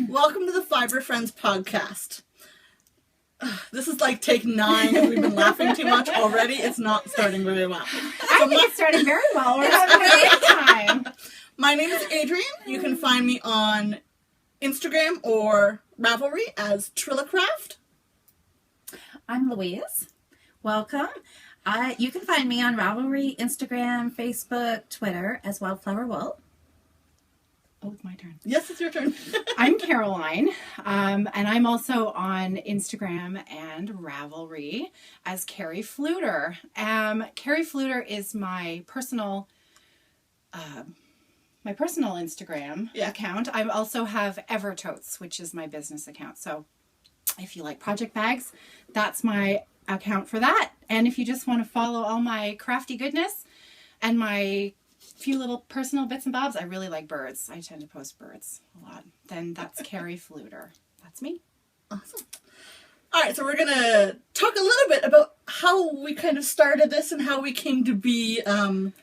Welcome to the Fibre Friends podcast. This is like take 9 and we've been laughing too much already. It's not starting very well. I think it's starting very well. We're having a great time. My name is Adrienne. You can find me on Instagram or Ravelry as Trillicraft. I'm Louise. Welcome. You can find me on Ravelry, Instagram, Facebook, Twitter, as well, Flower Wool. Oh, it's my turn. Yes, it's your turn. I'm Caroline, and I'm also on Instagram and Ravelry as Carrie Fluter. Carrie Fluter is my personal Instagram account. I also have Evertotes, which is my business account. So if you like project bags, that's my account for that. And if you just want to follow all my crafty goodness and my few little personal bits and bobs, I really like birds. I tend to post birds a lot. Then that's Carrie Fluter. That's me. Awesome. All right, so we're going to talk a little bit about how we kind of started this and how we came to be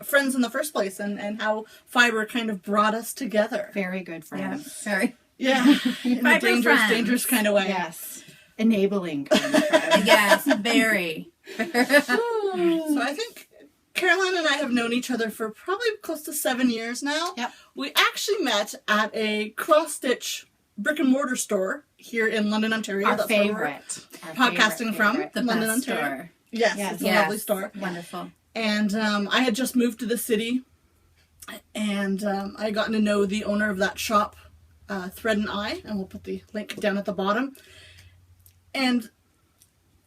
friends in the first place and how Fibre kind of brought us together. Very good friends. Yeah, in a Fibre dangerous kind of way. Yes. Enabling kind of friends. Yes, very. So I think Caroline and I have known each other for probably close to 7 years now. Yep. We actually met at a cross-stitch brick and mortar store here in London, Ontario. Our That's where favorite. we're podcasting from. The London, best Ontario. store. Yes, it's a lovely store. Wonderful. And I had just moved to the city, and I had gotten to know the owner of that shop, Thread and I, and we'll put the link down at the bottom. And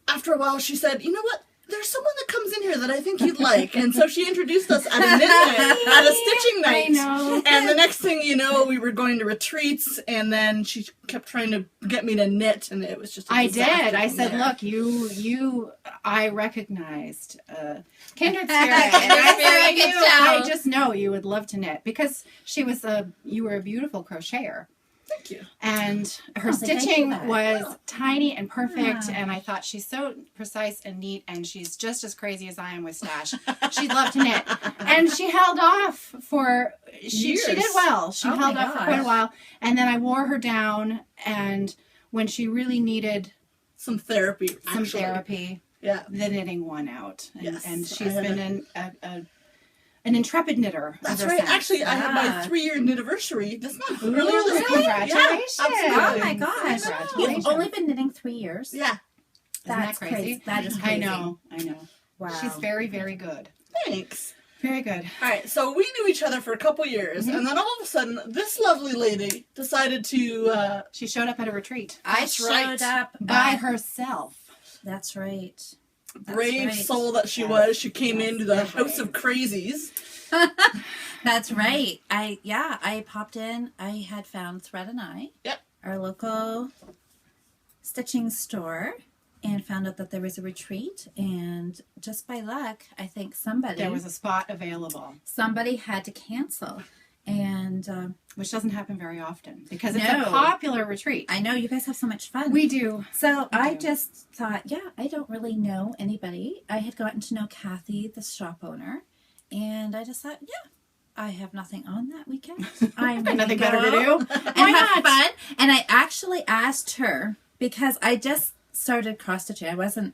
after a while, she said, "You know what? There's someone that comes in here that I think you'd like." And so she introduced us at a midnight, at a stitching night. I know. And the next thing you know, we were going to retreats, and then she kept trying to get me to knit, and it was just a disaster I did. I from said, there. look, I recognized kindred spirit. And I just know you would love to knit because you were a beautiful crocheter. Thank you. And her thank you stitching for that. was tiny and perfect, Yeah. and I thought she's so precise and neat, and she's just as crazy as I am with stash. She'd love to knit. And she held off for, she did well. She held off for quite a while, and then I wore her down, and when she really needed Some therapy, some actually. therapy, Yeah. the knitting won out. And, Yes, and I she's had been an intrepid knitter. That's ever right. since. Actually, I had my Yeah. 3-year anniversary this month. Ooh, Earlier this month. congratulations. Yeah, absolutely. Oh my gosh. Congratulations. You've only been knitting 3 years? Yeah. Isn't that That's crazy? That is crazy. I know. Wow. She's very, very good. Thanks. Very good. All right, so we knew each other for a couple years, and then all of a sudden, this lovely lady decided to... She showed up at a retreat I That's showed right. up by herself. That's right. brave right. soul that she Yes. was. She came into the Very House brave. of Crazies. That's right. I popped in. I had found Thread and I, Yep. our local stitching store, and found out that there was a retreat. And just by luck, I think There was a spot available, somebody had to cancel. And which doesn't happen very often because it's No. a popular retreat. I know you guys have so much fun. We do. So I do. just thought, I don't really know anybody. I had gotten to know Kathy, the shop owner, and I just thought, I have nothing on that weekend. I'm Got nothing gonna better to go do. and Why have not? fun. And I actually asked her because I just started cross stitching. I wasn't.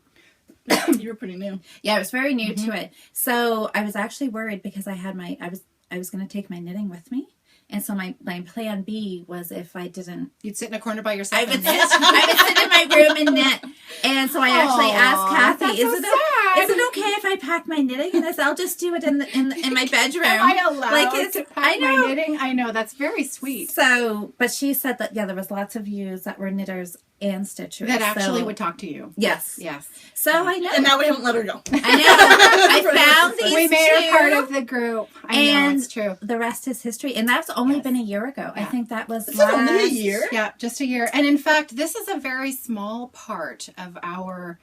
You were pretty new. Yeah, I was very new to it. So I was actually worried because I had I was going to take my knitting with me. And so my plan B was if I didn't. You'd sit in a corner by yourself. I would and sit, knit. I would sit in my room and knit. And so I actually asked Kathy, that's is so it sad. is it okay if I pack my knitting? And I said, I'll just do it in my bedroom. Am I allowed to pack I know. my knitting? I know, that's very sweet. So, but she said that, there was lots of yous that were knitters and stitchers. That actually so, would talk to you. Yes. Yes. So I know. And now we haven't let her go. I know. I found these We made two, her part of the group. I know, and it's true. the rest is history. And that's only Yes. been a year ago. I Yeah. think that was Is that only a last year? Yeah, just a year. And in fact, this is a very small part of our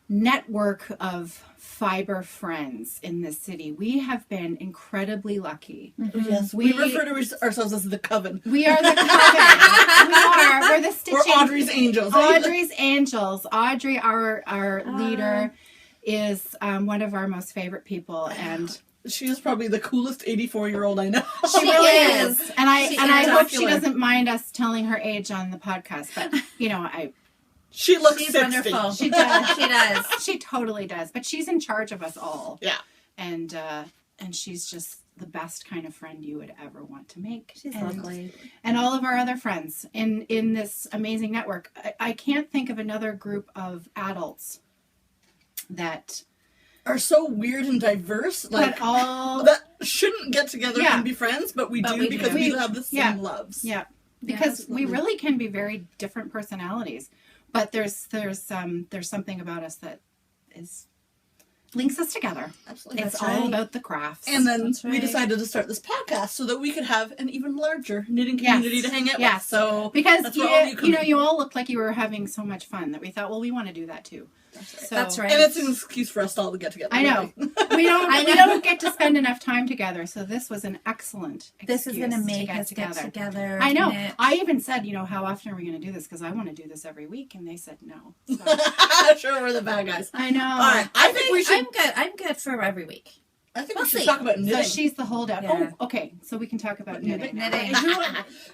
network of Fibre friends in this city. We have been incredibly lucky. Yes, we refer to ourselves as the Coven. We are the coven. We're the stitching. We're Audrey's Angels. Audrey's Angels. Audrey, our leader, is one of our most favorite people, and She is probably the coolest 84-year-old I know. She really is. And I hope she Spectacular. doesn't mind us telling her age on the podcast. But, you know, She looks She's 60. wonderful. she does. She does. She totally does. But she's in charge of us all. Yeah. And she's just the best kind of friend you would ever want to make. She's lovely. And all of our other friends in this amazing network. I can't think of another group of adults that are so weird and diverse. Like, but all that shouldn't get together Yeah. and be friends, but we do because we have the same loves. Yeah. Because we absolutely. really can be very different personalities. But there's something about us that links us together. Absolutely. It's That's all right. about the crafts. And then That's we right. decided to start this podcast so that we could have an even larger knitting community to hang out Yes. with. So because that's where all you come in. you all looked like you were having so much fun that we thought, well, we want to do that too. That's right. So, That's right. And it's an excuse for us all to get together. I know. really. We don't get to spend enough time together, so this was an excellent This is going to excuse make get us get together. I know. knit. I even said, how often are we going to do this? Because I want to do this every week, and they said no. So, Sure, we're the bad guys. I know. All right, I think we should. I'm good for every week. I think we'll we should see. talk about So knitting. she's the holdout. Yeah. Oh, okay. So we can talk about knitting. Knitting.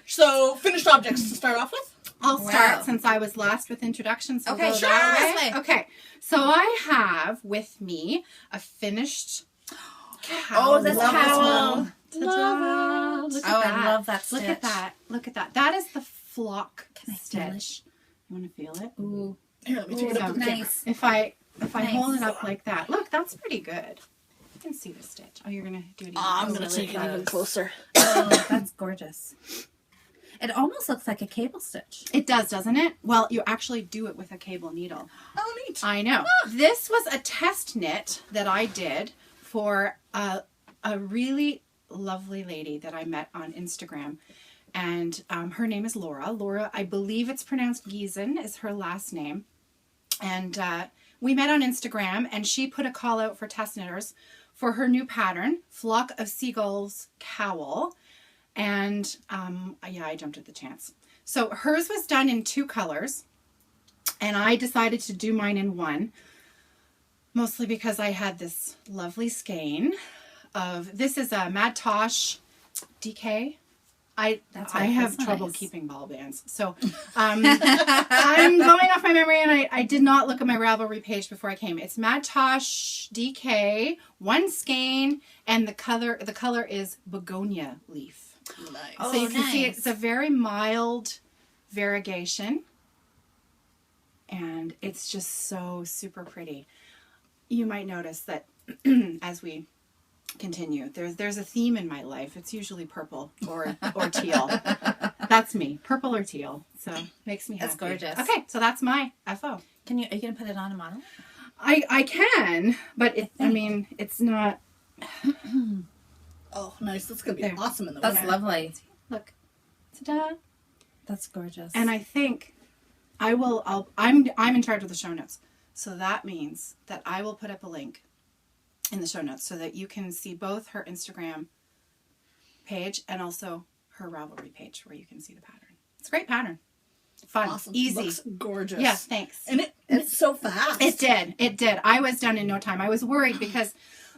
So finished objects to start off with. I'll start Wow. since I was last with introductions. So Okay, go sure, that this way. Okay. So I have with me a finished cowl. Oh, this Love this cowl. one. Ta-da. Look at Oh, that. I love that Look at stitch. that. Look at that. That is the flock Can I feel it? stitch. You want to feel it? Ooh, Here, let me take it up. Ooh, with the camera. nice. If I Nice. hold it up like that, look, that's pretty good. You can see the stitch. Oh, you're gonna do it. Even I'm gonna really take it even closer. Oh, that's gorgeous. It almost looks like a cable stitch. It does, doesn't it? Well, you actually do it with a cable needle. Oh, neat. I know. This was a test knit that I did for a really lovely lady that I met on Instagram. And her name is Laura. Laura, I believe it's pronounced Giesen, is her last name. And we met on Instagram, and she put a call out for test knitters for her new pattern, Flock of Seagulls Cowl. And yeah, I jumped at the chance. So hers was done in 2 colors, and I decided to do mine in 1, mostly because I had this lovely skein of, this is a Mad Tosh DK. I have trouble keeping ball bands. So I'm going off my memory, and I did not look at my Ravelry page before I came. It's Mad Tosh DK, 1 skein, and the color is begonia leaf. Nice. Oh, So you can see nice. it's a very mild variegation, and it's just so super pretty. You might notice that as we continue, there's a theme in my life. It's usually purple or teal. That's me, purple or teal. So makes me happy. That's gorgeous. Okay, so that's my FO. Are you gonna put it on a model? I can, but it's not. Oh, nice. That's gonna be There. awesome in the That's winter. lovely. Look, ta-da! That's gorgeous. And I think I'm in charge of the show notes. So that means that I will put up a link in the show notes so that you can see both her Instagram page and also her Ravelry page where you can see the pattern. It's a great pattern. Fun. Awesome. Easy. Looks gorgeous. Yeah, thanks. And it's so fast. It did. I was done in no time. I was worried because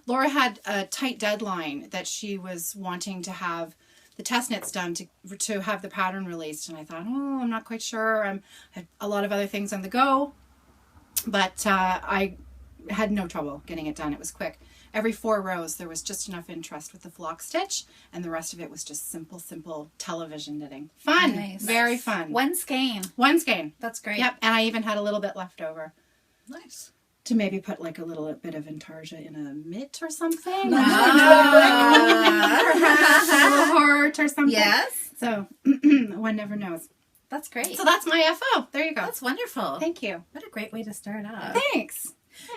Laura had a tight deadline that she was wanting to have the test knits done to have the pattern released. And I thought, I'm not quite sure. I had a lot of other things on the go. But I had no trouble getting it done. It was quick. Every 4 rows, there was just enough interest with the flock stitch, and the rest of it was just simple television knitting. Fun. Nice. Very fun. 1 skein. 1 skein. That's great. Yep, and I even had a little bit left over Nice. to maybe put like a little bit of intarsia in a mitt or something. Perhaps a little heart or something. Yes. So one never knows. That's great. So that's my FO. There you go. That's wonderful. Thank you. What a great way to start off. Thanks.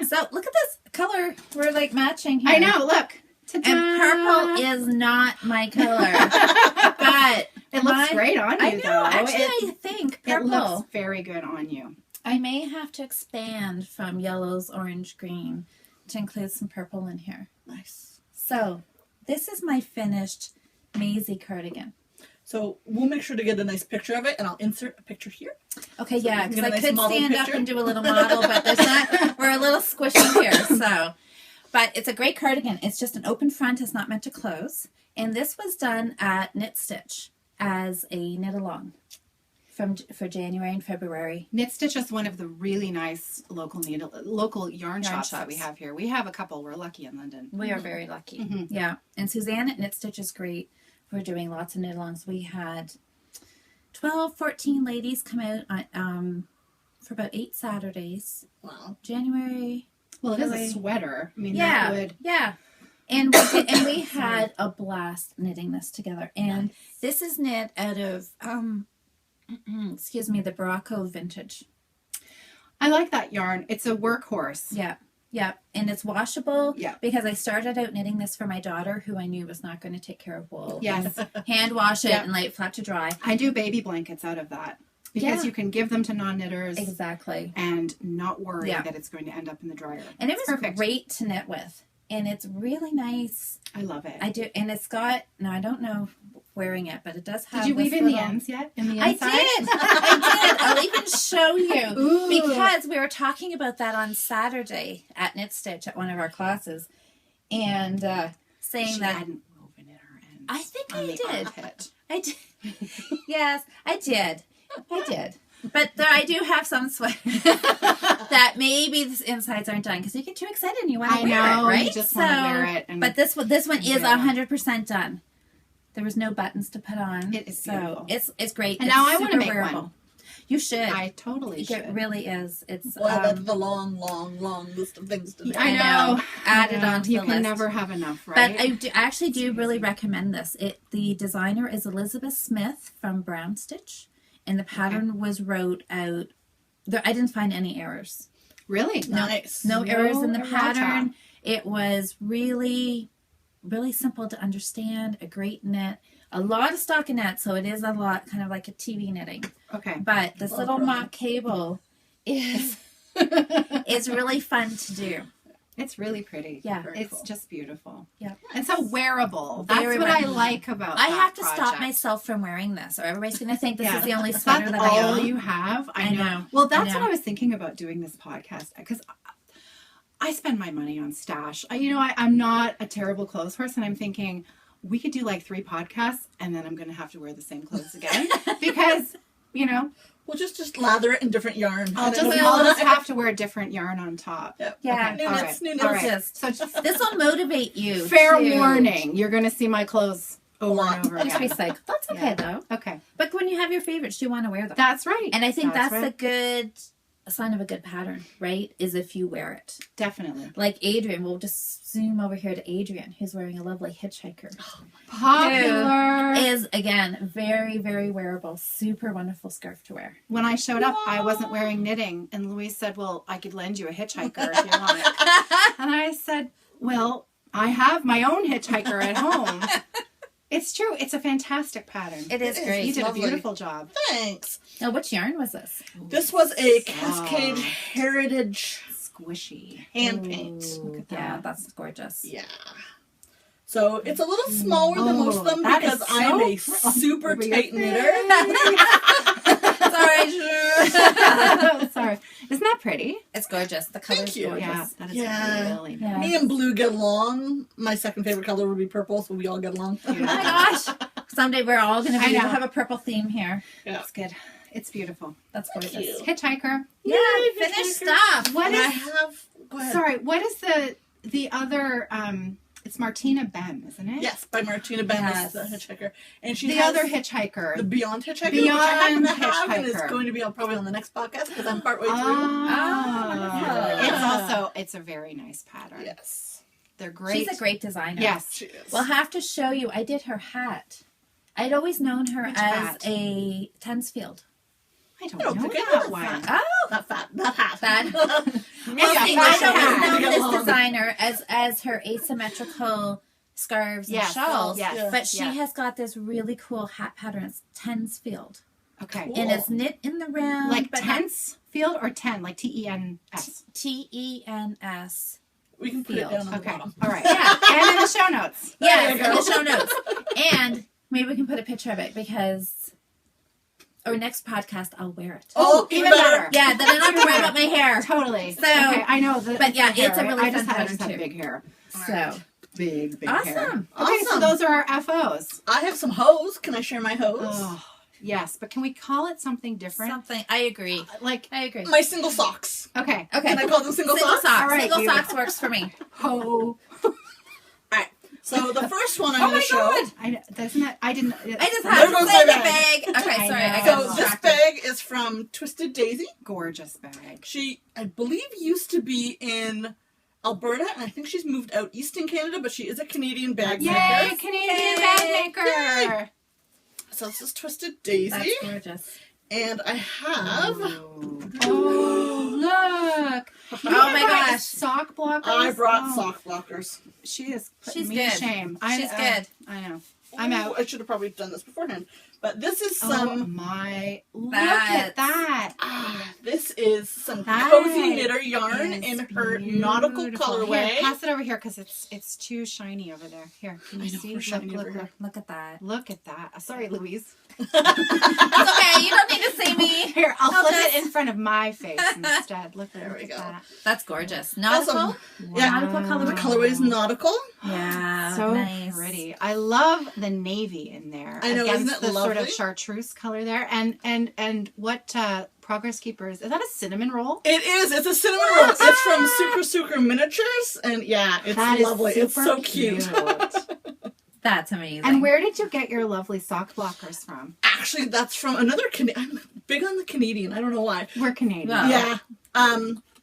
So look at this color. We're like matching here. I know. Look. Ta-da. And purple is not my color. But It looks great on you, I know. though. Actually, I think It purple. looks very good on you. I may have to expand from yellows, orange, green to include some purple in here. Nice. So this is my finished Maisie cardigan. So we'll make sure to get a nice picture of it, and I'll insert a picture here. Okay, yeah, we because can I get a nice could model stand up picture. and do a little model, but there's not. We're a little squishy here, so. But it's a great cardigan. It's just an open front. It's not meant to close. And this was done at Knit Stitch as a knit along for January and February. Knit Stitch is one of the really nice local yarn shops that we have here. We have a couple. We're lucky in London. We are very lucky. Yeah. And Suzanne at Knit Stitch is great for doing lots of knit alongs. We had 12, 14 ladies come out on, for about 8 Saturdays. Wow. January. Well, it is a sweater. I mean, yeah, that would... yeah. And we had a blast knitting this together. And this is knit out of, excuse me, the Barocco Vintage. I like that yarn. It's a workhorse. Yeah, yeah. And it's washable. Yeah. Because I started out knitting this for my daughter, who I knew was not going to take care of wool. Yes. Hand wash it and lay it flat to dry. I do baby blankets out of that. Because you can give them to non-knitters. Exactly. And not worry that it's going to end up in the dryer. And it was great to knit with. And it's really nice. I love it. I do. And it's got, now I don't know wearing it, but it does have. Did you weave in the ends yet? In the inside? I did. I'll even show you. Ooh. Because we were talking about that on Saturday at Knit Stitch at one of our classes. And saying that. She hadn't woven in her ends. I think on I the did. armpit. I did. Yes, I did. I did. But I do have some sweaters that maybe the insides aren't done because you get too excited and you want to wear it, right? You just want to wear it. But this one is 100% done. There was no buttons to put on. It is beautiful. It's great. And it's now I want to make wearable. one. You should. I totally should. It really is. It's that's the long list of things to do. I know. Added on to the You list. can never have enough, right? But I actually do really recommend this. The designer is Elizabeth Smith from Brown Stitch. And the pattern was wrote out. I didn't find any errors. Really? Nice. No errors in the errata. pattern. It was really, really simple to understand. A great knit. A lot of stockinette, so it is a lot kind of like a TV knitting. Okay. But this little mock cable is really fun to do. It's really pretty. Yeah. Very It's cool. just beautiful. Yeah. And so wearable. That's Very what I wearable. like about I that have to project. stop myself from wearing this, or everybody's going to think this Yeah. is the only sweater That's that I all own. you have. I know. I Well, that's know. what I was thinking about doing this podcast because I spend my money on stash. I'm not a terrible clothes person. I'm thinking we could do like 3 podcasts and then I'm going to have to wear the same clothes again because, We'll just lather it in different yarn. I'll just have to wear a different yarn on top. Yep. Yeah. New All knits, right. new All knits. right. Just, So this will motivate you. fair to- warning, you're going to see my clothes over and over Let's again. recycle. That's okay though. Okay. But when you have your favorites, you want to wear them. That's right. And I think that's right. a sign of a good pattern, right? Is if you wear it. Definitely. Like Adrian, we'll just zoom over here to Adrian, who's wearing a lovely hitchhiker. Popular. Who is, again, very, very wearable, super wonderful scarf to wear. When I showed up, I wasn't wearing knitting. And Louise said, well, I could lend you a hitchhiker if you want it. And I said, well, I have my own hitchhiker at home. It's true. It's a fantastic pattern. It is great. You did Lovely. a beautiful job. Thanks. Now, which yarn was this? This was a Cascade Heritage Squishy. hand paint. Look at Yeah, that. that's gorgeous. Yeah. So it's a little smaller than most of them that because is I'm a so super pretty. tight knitter. Sorry. Sorry. Isn't that pretty? It's gorgeous. The color's you. gorgeous. Yeah, that is Yeah. really Yeah. nice. Me and blue get along. My second favorite color would be purple, so we all get along. Oh my gosh. Someday we're all going to I know. have a purple theme here. Yeah. That's good. It's beautiful. That's gorgeous. you. Hitchhiker. Yeah, finished stuff. What And I is... have. Go ahead. Sorry, what is the other... It's Martina Ben, isn't it? Yes, by Martina Ben Yes. is the hitchhiker, and she The has other hitchhiker. the Beyond Hitchhiker, which I happen to Beyond have, and it's Hitchhiker. going to be probably on the next podcast because I'm partway through. Ah. It's a very nice pattern. Yes, They're great. She's a great designer. Yes. she is. We'll have to show you. I did her hat. I'd always known her Which as hat? a Tensfield. I don't No, know forget that that one. hat. Oh, not fat, not hat. Bad. Well, See, yeah, I'd always fashion. known Get this along. designer as her asymmetrical scarves Yes. and shawls. Yes. But she Yeah. has got this really cool hat pattern. It's Tensfield. Okay. Cool. And it's knit in the round. Like but tense field or 10, like TENS. TENS. We can put it Field. down on Okay. the bottom. All right. Yeah. And in the show notes. Yes, you in go. the show notes. And maybe we can put a picture of it because or next podcast, I'll wear it. Oh, even better. Yeah, then I don't have to worry about my hair. Totally. So, okay, I know. But yeah, it's a really I fun just pattern have too. big hair. So Big hair. awesome. Okay, so those are our FOs. I have some hose. Can I share my hose? Oh, yes, but can we call it something different? Something. I agree. I agree. My single socks. Okay. Can I call them single socks? All right, single you- socks works for me. Ho. Alright. So the first one I'm going to show. I didn't. I just There have to goes say my the bag. bag. Okay, I sorry. I know. got So this distracted. bag is from Twisted Daisy. Gorgeous bag. She, I believe, used to be in Alberta, and I think she's moved out east in Canada, but she is a Canadian bag Yay, maker. Canadian bag maker. Yay. So this is Twisted Daisy, That's gorgeous. and I have. Oh, look. Oh my gosh. Sock blockers. I brought Oh, sock blockers. She is putting She's me good. to shame. She's good. I know. I'm out. I should have probably done this beforehand, but this is Oh some. my! Look at that. This is some That cozy knitter yarn is in her nautical beautiful. colorway. Here, pass it over here because it's too shiny over there. Here, can you I know, see? we're shiny look, over look, here. Look at that. look at that. Sorry, Louise. It's okay. You don't need to see me. Here, I'll I'll flip just- it in front of my face instead. Look There we at go. that. That's gorgeous. Nautical. Awesome. Yeah, Nautical color. the colorway is nautical. Yeah. So nice. pretty. I love the navy in there. I know, against isn't it the sort of lovely? chartreuse color there. And what Progress Keepers, is that a cinnamon roll? It is. It's a cinnamon roll. It's from Sucre Miniatures, and yeah, it's That is lovely. It's super so cute. That's amazing. And where did you get your lovely sock blockers from? Actually, that's from another I'm big on the Canadian. I don't know why. We're Canadian. Well, Yeah.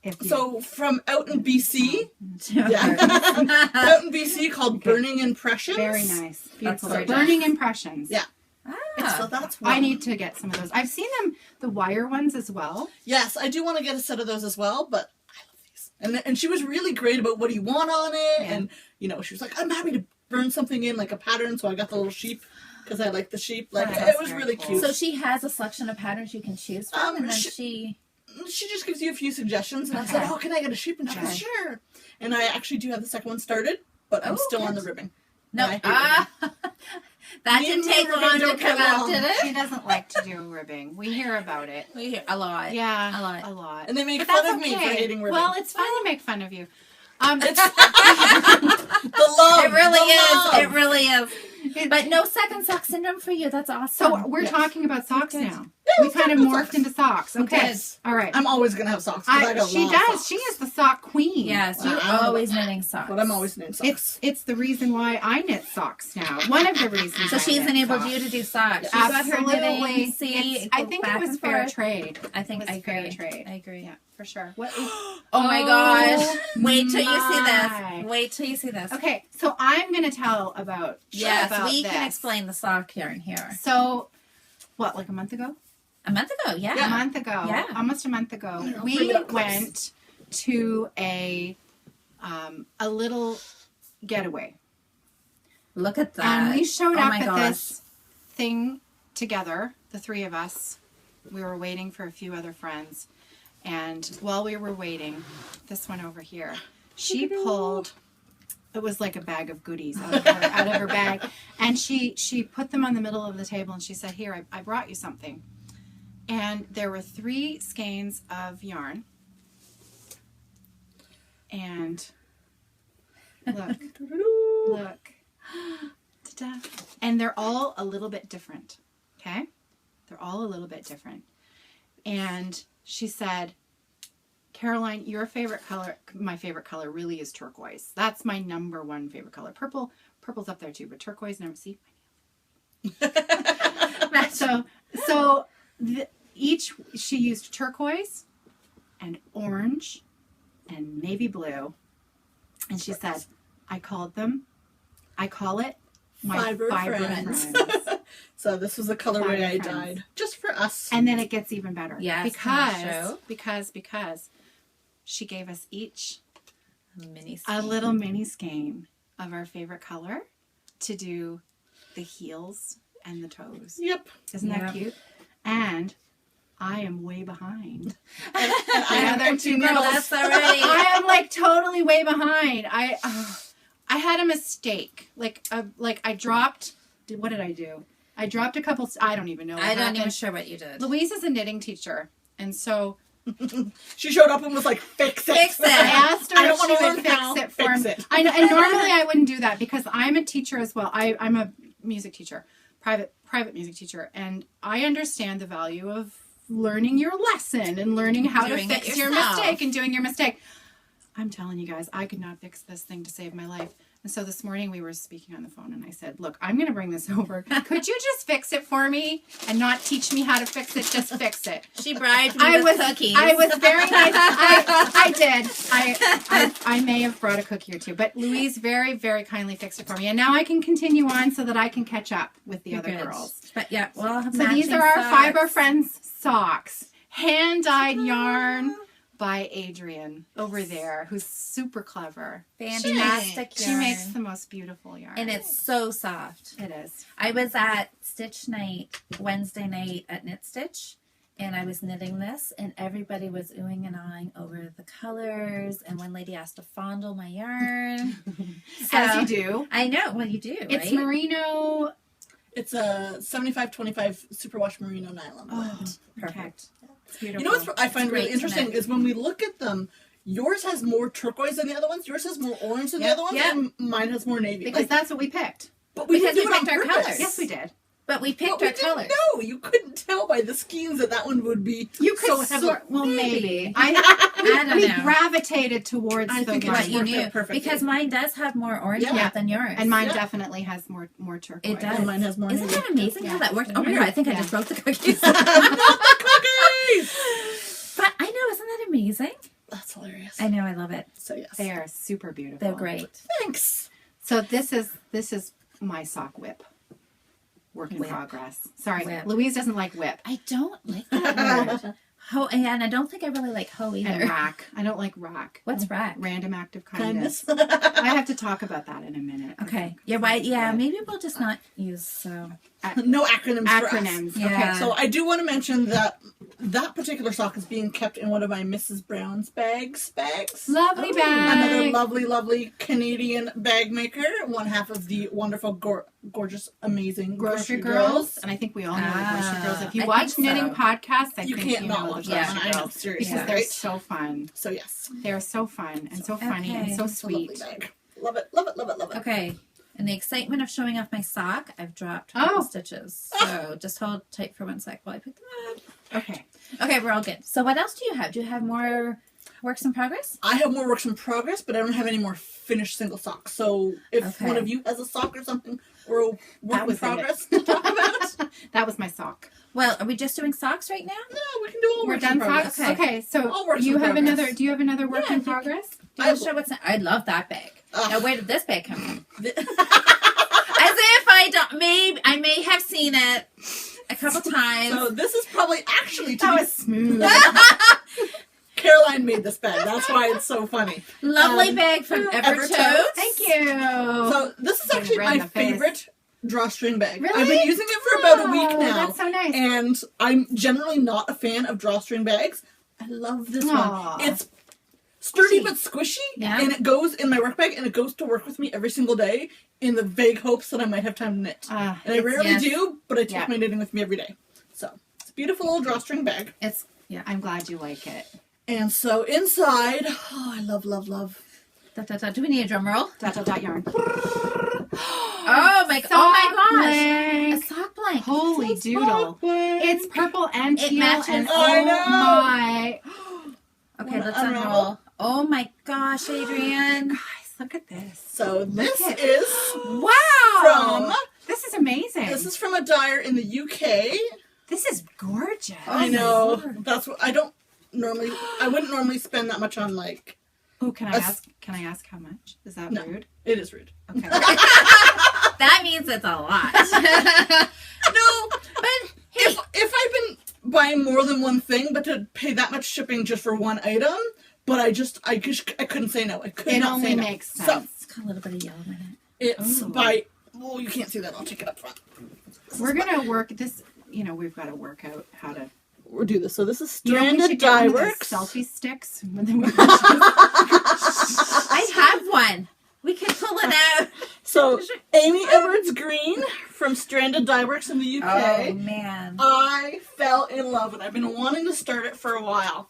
If you- So from out in BC, Yeah. out in BC called Burning Impressions. very nice. Beautiful. gorgeous. Burning Impressions. Yeah. So Ah. that's I one. need to get some of those. I've seen them, the wire ones as well. Yes, I do want to get a set of those as well, but I love these. And she was really great about what do you want on it, Yeah. and she was like, I'm happy to burn something in like a pattern, so I got the little sheep because I like the sheep. Like That's it was very really cool. cute. So she has a selection of patterns you can choose from, and then she just gives you a few suggestions, and I said, Okay. "Oh, can I get a sheep?" And she goes, Okay. "Sure." And I actually do have the second one started, but I'm Oh, still on good. the ribbing. No. And I hate ribbing. That Me didn't and take ribbing long to don't come get out, along. did She it? doesn't like to do ribbing. We hear about it. We hear a lot. Yeah. A lot. A lot. And they make But fun that's of me for okay. hating ribbing. Well, it's fun to make fun of you. It's the love. It really the is. love. It really is. But no second sock syndrome for you. That's awesome. So we're Yes. talking about socks Good. now. Yeah, We let's kind of talk about morphed socks. into socks. We Okay. did. All right. I'm always gonna have socks. 'Cause I got She lots of does. socks. She is the sock queen. Yes, you're Wow. always knitting socks. But I'm always knitting socks. It's the reason why I knit socks now. One of the reasons. So I she's knit enabled socks. you to do socks. She's got her Absolutely. knitting. See, It's- I go think back it was and fair forth. trade. I think It I was fair agree. trade. I agree. Yeah, for sure. What? Oh my Oh gosh! Wait till you see my. this. Wait till you see this. Okay, so I'm going to tell about. Yes, about we this. can explain the sock yarn here. So, what? Like a month ago? A month ago, A yeah. month ago. Yeah. Almost a month ago. I'll bring We it up close. went to a little getaway. Look at that. And we showed Oh up my at gosh. this thing together, the three of us. We were waiting for a few other friends. And while we were waiting, this one over here, she pulled, it was like a bag of goodies out of her bag. And she put them on the middle of the table and she said, here, I brought you something. And there were 3 skeins of yarn. And look. Look. Ta-da. And they're all a little bit different. Okay? They're all a little bit different. And she said, Caroline, your favorite color, my favorite color really is turquoise. That's my number 1 favorite color. Purple's up there too, but turquoise, never see. So she used turquoise and orange and navy blue. And she said, I call it my Fibre friends. So this was the colorway Fibre I friends. dyed just for us. And then it gets even better. Yes, can I because show? she gave us each Mini a little mini skein of our favorite color to do the heels and the toes. Yep. Isn't that Yep. cute? And I am way behind. And I have Another empty two needles. That's already. I am like totally way behind. I had a mistake. Like I dropped. What did I do? I dropped a couple. I don't even know. I don't even sure what you did. Louise is a knitting teacher, and so she showed up and was like, "Fix it." Fix it. I asked her if she would now. fix it for me. It. I know, and normally I wouldn't do that because I'm a teacher as well. I'm a music teacher, private music teacher, and I understand the value of learning your lesson and learning how to fix your mistake and doing your mistake. I'm telling you guys, I could not fix this thing to save my life. And so this morning we were speaking on the phone and I said, look, I'm going to bring this over. Could you just fix it for me and not teach me how to fix it? Just fix it. She bribed me with cookies. I was very nice. I did. I may have brought a cookie or two, but Louise very, very kindly fixed it for me. And now I can continue on so that I can catch up with the other girls. But yeah, well, so these are our Fibre Friends socks. Hand-dyed yarn by Adrienne over there, who's super clever. Fantastic She makes the most beautiful yarn. And it's so soft. It is. I was at Stitch Night, Wednesday night at Knit Stitch, and I was knitting this, and everybody was oohing and ahhing over the colors, and one lady asked to fondle my yarn. As you do. I know. Well, you do, It's right? merino. It's a 75-25 superwash merino nylon. Oh, perfect. It's beautiful. You know what I find really interesting is when we look at them, yours has more turquoise than the other ones, yours has more orange than the other ones, and mine has more navy. Because that's what we picked. But we because didn't we do it picked on our purpose. colors. Yes, we did. But we picked our colors. No, you couldn't tell by the skeins that one would be You could so heavy. well, maybe. I don't we know. gravitated towards I the think one. it's You knew. perfect. Because mine does have more orange in it than yours. And mine definitely has more turquoise. It does. And mine has more Isn't navy. that amazing how that worked? Oh my god, I think I just broke the cookies. Cookies! But I know, isn't that amazing? That's hilarious. I know, I love it. So yes. They are super beautiful. They're great. Thanks. So this is my sock whip. Work in progress. Sorry, Whip. Louise doesn't like whip. I don't like that word. Hoe, and I don't think I really like hoe either. And rack. I don't like rack. What's rack? Random act of kindness. I have to talk about that in a minute. Okay. Yeah, why? Yeah, maybe we'll just not use so. No acronyms. Acronyms. For us. Yeah. Okay. So I do want to mention that particular sock is being kept in one of my Mrs. Brown's bags. Lovely bag. Another lovely, lovely Canadian bag maker. One half of the wonderful, gorgeous, amazing Grocery Girls. And I think we all know the Grocery Girls. If you watch knitting podcasts, I you think can't you not know watch the that. Grocery I know, Girls. seriously. Because they're so fun. So yes. They're so fun and so funny and so It's a lovely sweet. bag. Love it, love it, love it, love it. Okay. In the excitement of showing off my sock, I've dropped a couple stitches. So just hold tight for 1 sec while I pick them up. Okay. Okay, we're all good. So what else do you have? Do you have more works in progress? I have more works in progress, but I don't have any more finished single socks. So if one of you has a sock or something or a work in progress to talk about. That was my sock. Well, are we just doing socks right now? No, we can do all We're works done in progress. socks? Okay, so you have another, do you have another work in progress? I show what's I love that bag. Now where did this bag come from? As if I may have seen it a couple times. So this is probably actually smooth. Caroline made this bag. That's why it's so funny. Lovely bag from Evertotes. Thank you. So this is actually my favorite drawstring bag. Really? I've been using it for about a week now. That's so nice. And I'm generally not a fan of drawstring bags. I love this one. It's sturdy but squishy, and it goes in my work bag, and it goes to work with me every single day in the vague hopes that I might have time to knit. And I rarely do, but I take my knitting with me every day. So it's a beautiful little drawstring bag. I'm glad you like it. And so inside, I love, love, love. Do we need a drum roll? Yarn. Oh my gosh! A sock blank. Holy doodle! It's purple and teal. It matches. And I know. Okay, let's unroll. Oh my gosh, Adrienne! Guys, look at this. So this is wow. This is amazing. This is from a dyer in the UK. This is gorgeous. I know. That's what I wouldn't normally spend that much on like. Oh, can I ask how much? Is that rude? It is rude. Okay. That means it's a lot. No, but if I've been buying more than one thing, but to pay that much shipping just for one item, but I couldn't say no. I could it not only say no. makes sense. So, It's got a little bit of yellow in it. it's by. Oh, you can't see that. I'll take it up front. We're gonna work this. You know, we've got to work out how to. We'll do this. So this is We Stranded should Dye get one of Works. those selfie sticks. I have one. We can pull it out. So, Amy Edwards Green from Stranded Dye Works in the UK. Oh, man. I fell in love and I've been wanting to start it for a while.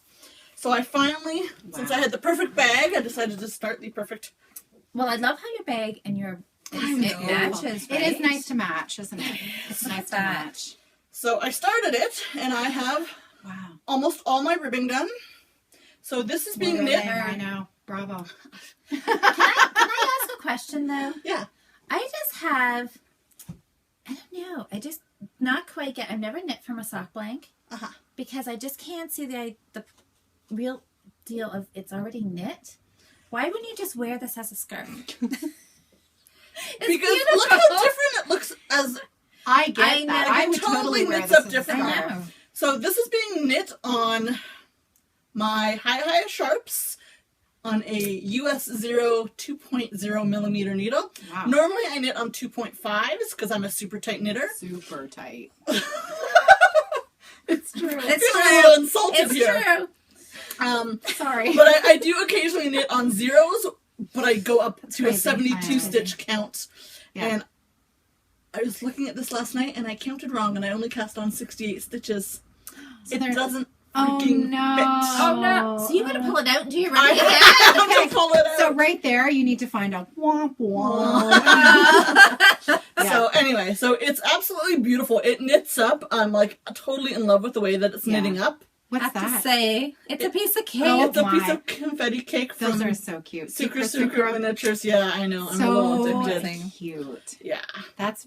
So I finally, since I had the perfect bag, I decided to start the perfect. Well, I love how your bag and it matches, right? It is nice to match, isn't it? It's nice to match. So I started it and I have almost all my ribbing done. So this is being knit. I know. Bravo. Can I ask a question, though? Yeah. I just have, I don't know, I just not quite get, I've never knit from a sock blank because I just can't see the real deal of it's already knit. Why wouldn't you just wear this as a scarf? Because beautiful. Look how different it looks as... I get that. I would totally wear this as a scarf. So this is being knit on my High Sharps on a US 2.0 millimeter needle. Wow. Normally I knit on 2.5s because I'm a super tight knitter. Super tight. It's true. It's true. A little insulted it's here. True. Sorry. But I do occasionally knit on zeros, but I go up to a 72 stitch count. Yeah. And I was looking at this last night and I counted wrong and I only cast on 68 stitches. So it doesn't freaking fit. Oh no. So you gotta pull it out and do your ribbing again? I have to pull it out. So right there you need to find a womp womp. So anyway, so it's absolutely beautiful. It knits up. I'm like totally in love with the way that it's knitting up. What's I have that? to say, it's a piece of cake. It's a piece of confetti cake from Those are so cute. Sucre Miniatures. Yeah, I know. I'm a little addicted. Cute. Yeah. That's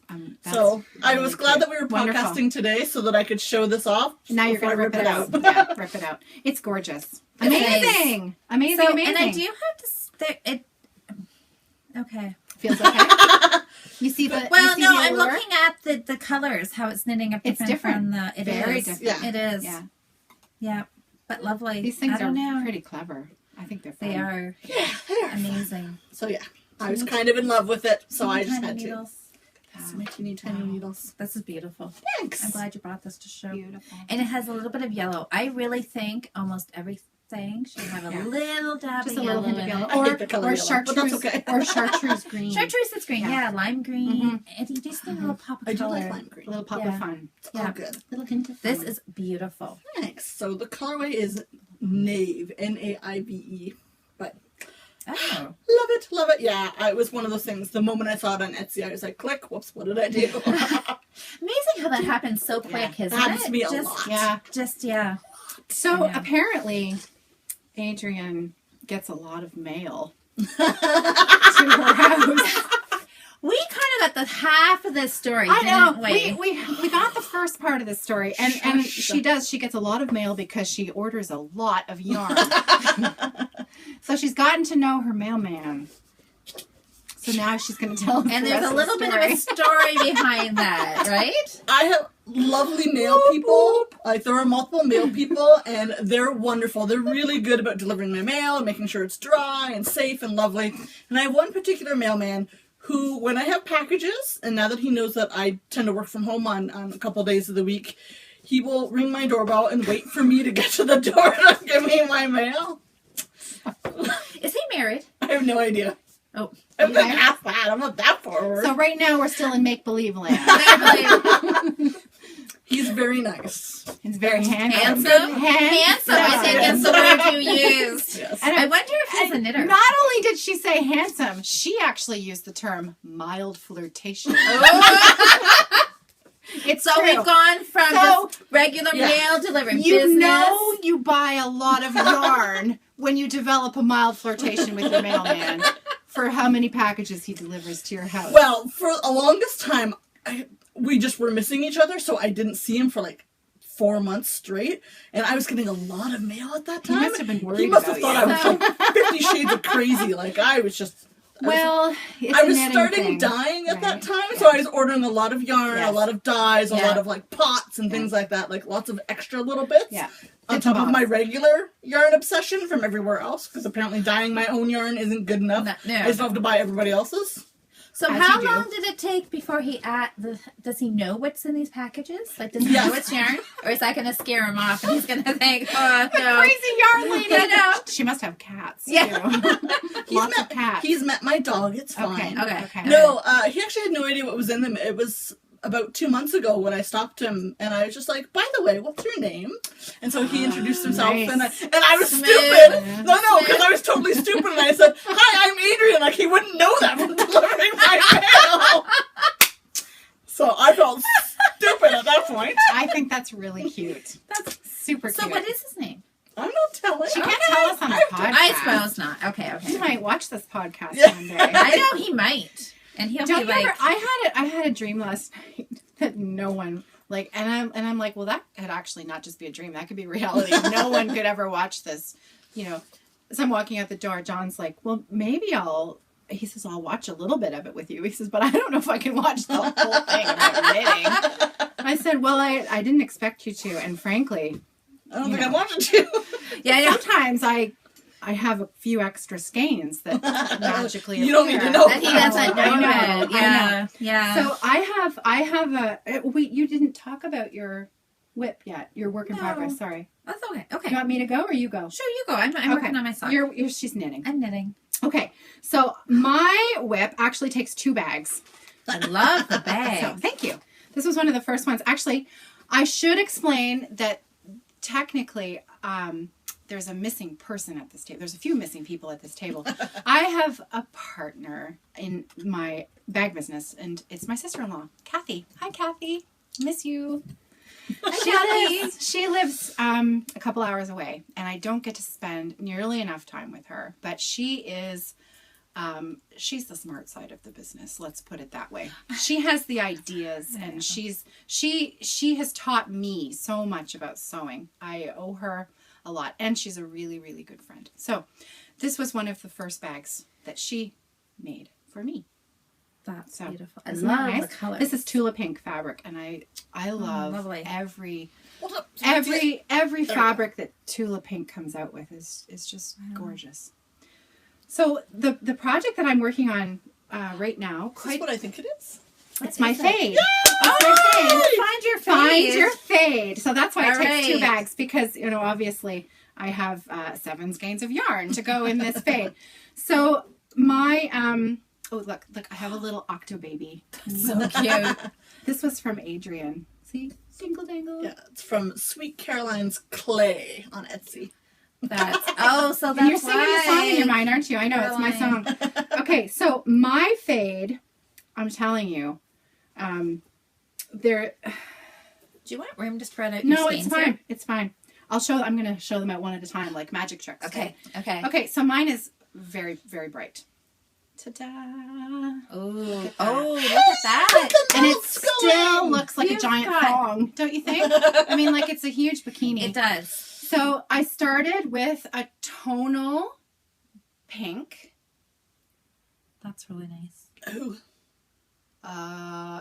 so I really was glad cute. that we were podcasting today so that I could show this off. Now you're going to rip it out. Yeah, rip it out. It's gorgeous. Amazing. Amazing. So, amazing. And I do have to okay. Feels okay? You see the I'm looking at the colors, how it's knitting up it's different. From the Very different. Yeah. It is. Yeah. Yeah. But lovely. These things are pretty clever. I think they're fun. They are. Yeah, they are amazing. So yeah, I was kind of in love with it, so I just had needles. to. My teeny tiny needles. This is beautiful. Thanks. I'm glad you brought this to show. Beautiful. And it has a little bit of yellow. I really think almost everything should have a little dab just of a little hint of I yellow. hate the color Or yellow, chartreuse. but that's okay. Or chartreuse green. Chartreuse is green. Yeah, lime green. And you just need a little pop of I do color. like lime green. A little pop of fun. It's all good. Little hint of fun. This is beautiful. Thanks. So the colorway is Naive, Naive. But Oh. love it. Yeah, it was one of those things. The moment I saw it on Etsy, I was like, click, whoops, what did I do? Amazing how that happens so quick, isn't it? Happens to me a lot. Yeah. So apparently, Adrienne gets a lot of mail to her house. We kind of got the half of this story. I know. We? We got the first part of the story, and she does. She gets a lot of mail because she orders a lot of yarn. So she's gotten to know her mailman. So now she's going to tell him. And there's a little bit of a story behind that, right? I have lovely mail people. Like there are multiple mail people, and they're wonderful. They're really good about delivering my mail and making sure it's dry and safe and lovely. And I have one particular mailman who, when I have packages, and now that he knows that I tend to work from home on a couple days of the week, he will ring my doorbell and wait for me to get to the door to give me my mail. Is he married? I have no idea. Oh. I haven't asked that. I'm not that forward. So right now we're still in make-believe land. He's very nice. He's very handsome. Handsome, I think is the word you used. Yes. And I wonder if he's a knitter. Not only did she say handsome, she actually used the term mild flirtation. It's so true. we've gone from this regular mail delivering business. You know you buy a lot of yarn when you develop a mild flirtation with your mailman for how many packages he delivers to your house. Well, for the longest time, we just were missing each other, so I didn't see him for like 4 months straight, and I was getting a lot of mail at that time. He must have been worried He must have about thought you. I was like 50 Shades of Crazy. Like I was just... Well, it's I was a knitting starting thing. dyeing at that time, Yes. so I was ordering a lot of yarn, Yes. a lot of dyes, a Yeah. lot of like pots and things like that, like lots of extra little bits. Yeah. On top of my regular yarn obsession from everywhere else, because apparently dyeing my own yarn isn't good enough. No. I still have to buy everybody else's. So how long did it take before does he know what's in these packages? Like, does he know it's yarn? Or is that going to scare him off and he's going to think, oh, no. Crazy yarn lady. I know. She must have cats, Yeah. too. Lots of cats. He's met my dog. It's fine. Okay. No, he actually had no idea what was in them. It was about 2 months ago when I stopped him, and I was just like, by the way, what's your name? And so he introduced himself, nice. and I was stupid. No, because I was totally stupid, and I said, hi, I'm Adrian. Like, he wouldn't know that from delivering my mail. So I felt stupid at that point. I think that's really cute. That's super cute. So what is his name? I'm not telling. She can't tell us on the podcast. I suppose not. Okay. He might watch this podcast one day. I know he might. And he'll be like... I had a dream last night that no one... Like, and I'm like, well, that could actually not just be a dream. That could be reality. No one could ever watch this. You know, as I'm walking out the door, John's like, well, maybe he says, I'll watch a little bit of it with you. He says, but I don't know if I can watch the whole thing about knitting. I said, well, I didn't expect you to. And frankly... I don't think I wanted to. Yeah, sometimes I have a few extra skeins that magically you don't need to know. That he doesn't know. I know. Yeah. So I have you didn't talk about your whip yet. Your work in progress. Sorry. That's okay. Okay. You want me to go or you go? Sure, you go. I'm working on my sock. She's knitting. I'm knitting. Okay. So my whip actually takes 2 bags. I love the bag. So thank you. This was one of the first ones. Actually, I should explain that technically, there's a missing person at this table. There's a few missing people at this table. I have a partner in my bag business, and it's my sister-in-law, Kathy. Hi, Kathy. Miss you. She lives a couple hours away, and I don't get to spend nearly enough time with her. But she is, she's the smart side of the business. Let's put it that way. She has the ideas, and she has taught me so much about sewing. I owe her a lot, and she's a really, really good friend. So this was one of the first bags that she made for me. That's beautiful. I love love nice? the color. This is Tula Pink fabric, and I love lovely. every fabric that Tula Pink comes out with is just gorgeous. So the project that I'm working on right now, Is this what I think it is? It's my fade. Find your fade. Find your fade. So that's why it takes 2 right. bags, because, you know, obviously I have 7 skeins of yarn to go in this fade. So my, oh, look, I have a little octo baby. So cute. This was from Adrian. See? Dingle dangle. Yeah, it's from Sweet Caroline's Clay on Etsy. So that's You're singing the song in your mind, aren't you? I know, it's my song. Okay, so my fade, I'm telling you, there... Do you want room to spread out? No, your it's fine. Here? It's fine. I'm going to show them out one at a time, like magic tricks. Okay, so mine is very, very bright. Ta-da! Oh, look at that! And it still looks like a giant thong, don't you think? I mean, like it's a huge bikini. It does. So I started with a tonal pink. That's really nice. Ooh.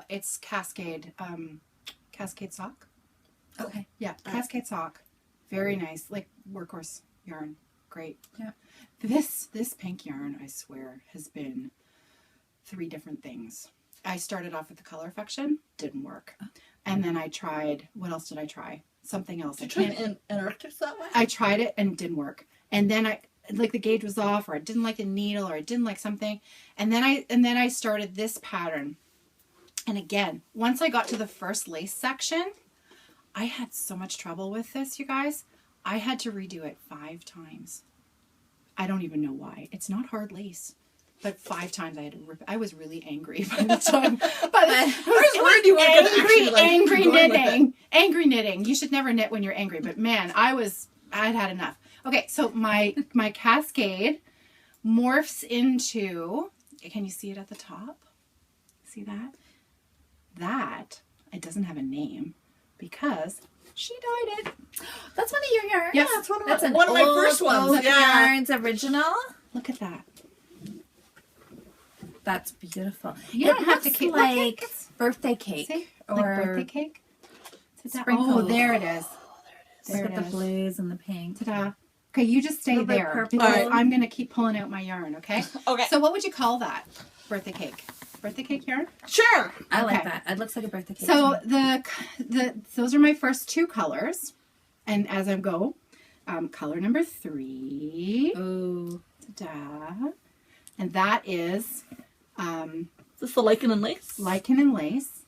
It's Cascade sock. Okay. Yeah, Cascade sock. Very nice, like workhorse yarn. Great. Yeah. This pink yarn, I swear, has been 3 different things. I started off with the color affection, didn't work. And then I tried, what else did I try? Something else. Did you try Antarctic that way? I tried it and it didn't work. And then like the gauge was off, or I didn't like the needle, or I didn't like something. And then I started this pattern. And again, once I got to the first lace section, I had so much trouble with this, you guys. I had to redo it 5 times. I don't even know why. It's not hard lace. But 5 times I had to rip it. I was really angry by the time. Angry knitting. Angry knitting. You should never knit when you're angry. But man, I'd had enough. Okay, so my cascade morphs into, can you see it at the top? See that? That, it doesn't have a name because she dyed it. That's one of your yarns. Yes, that's one of my first ones. Yarns original. Look at that. That's beautiful. You don't have to keep like birthday cake. See? Or like birthday cake. Sprinkles. Oh, there it is. Look at the blues and the pink. Ta-da. Okay, you just stay there because I'm going to keep pulling out my yarn, okay? Okay. So what would you call that birthday cake? birthday cake yarn? Sure. I like Okay. that. It looks like a birthday cake. So those are my first 2 colors. And as I go, color number 3. Ooh. Ta-da. And that is Is this the lichen and lace? lichen and lace,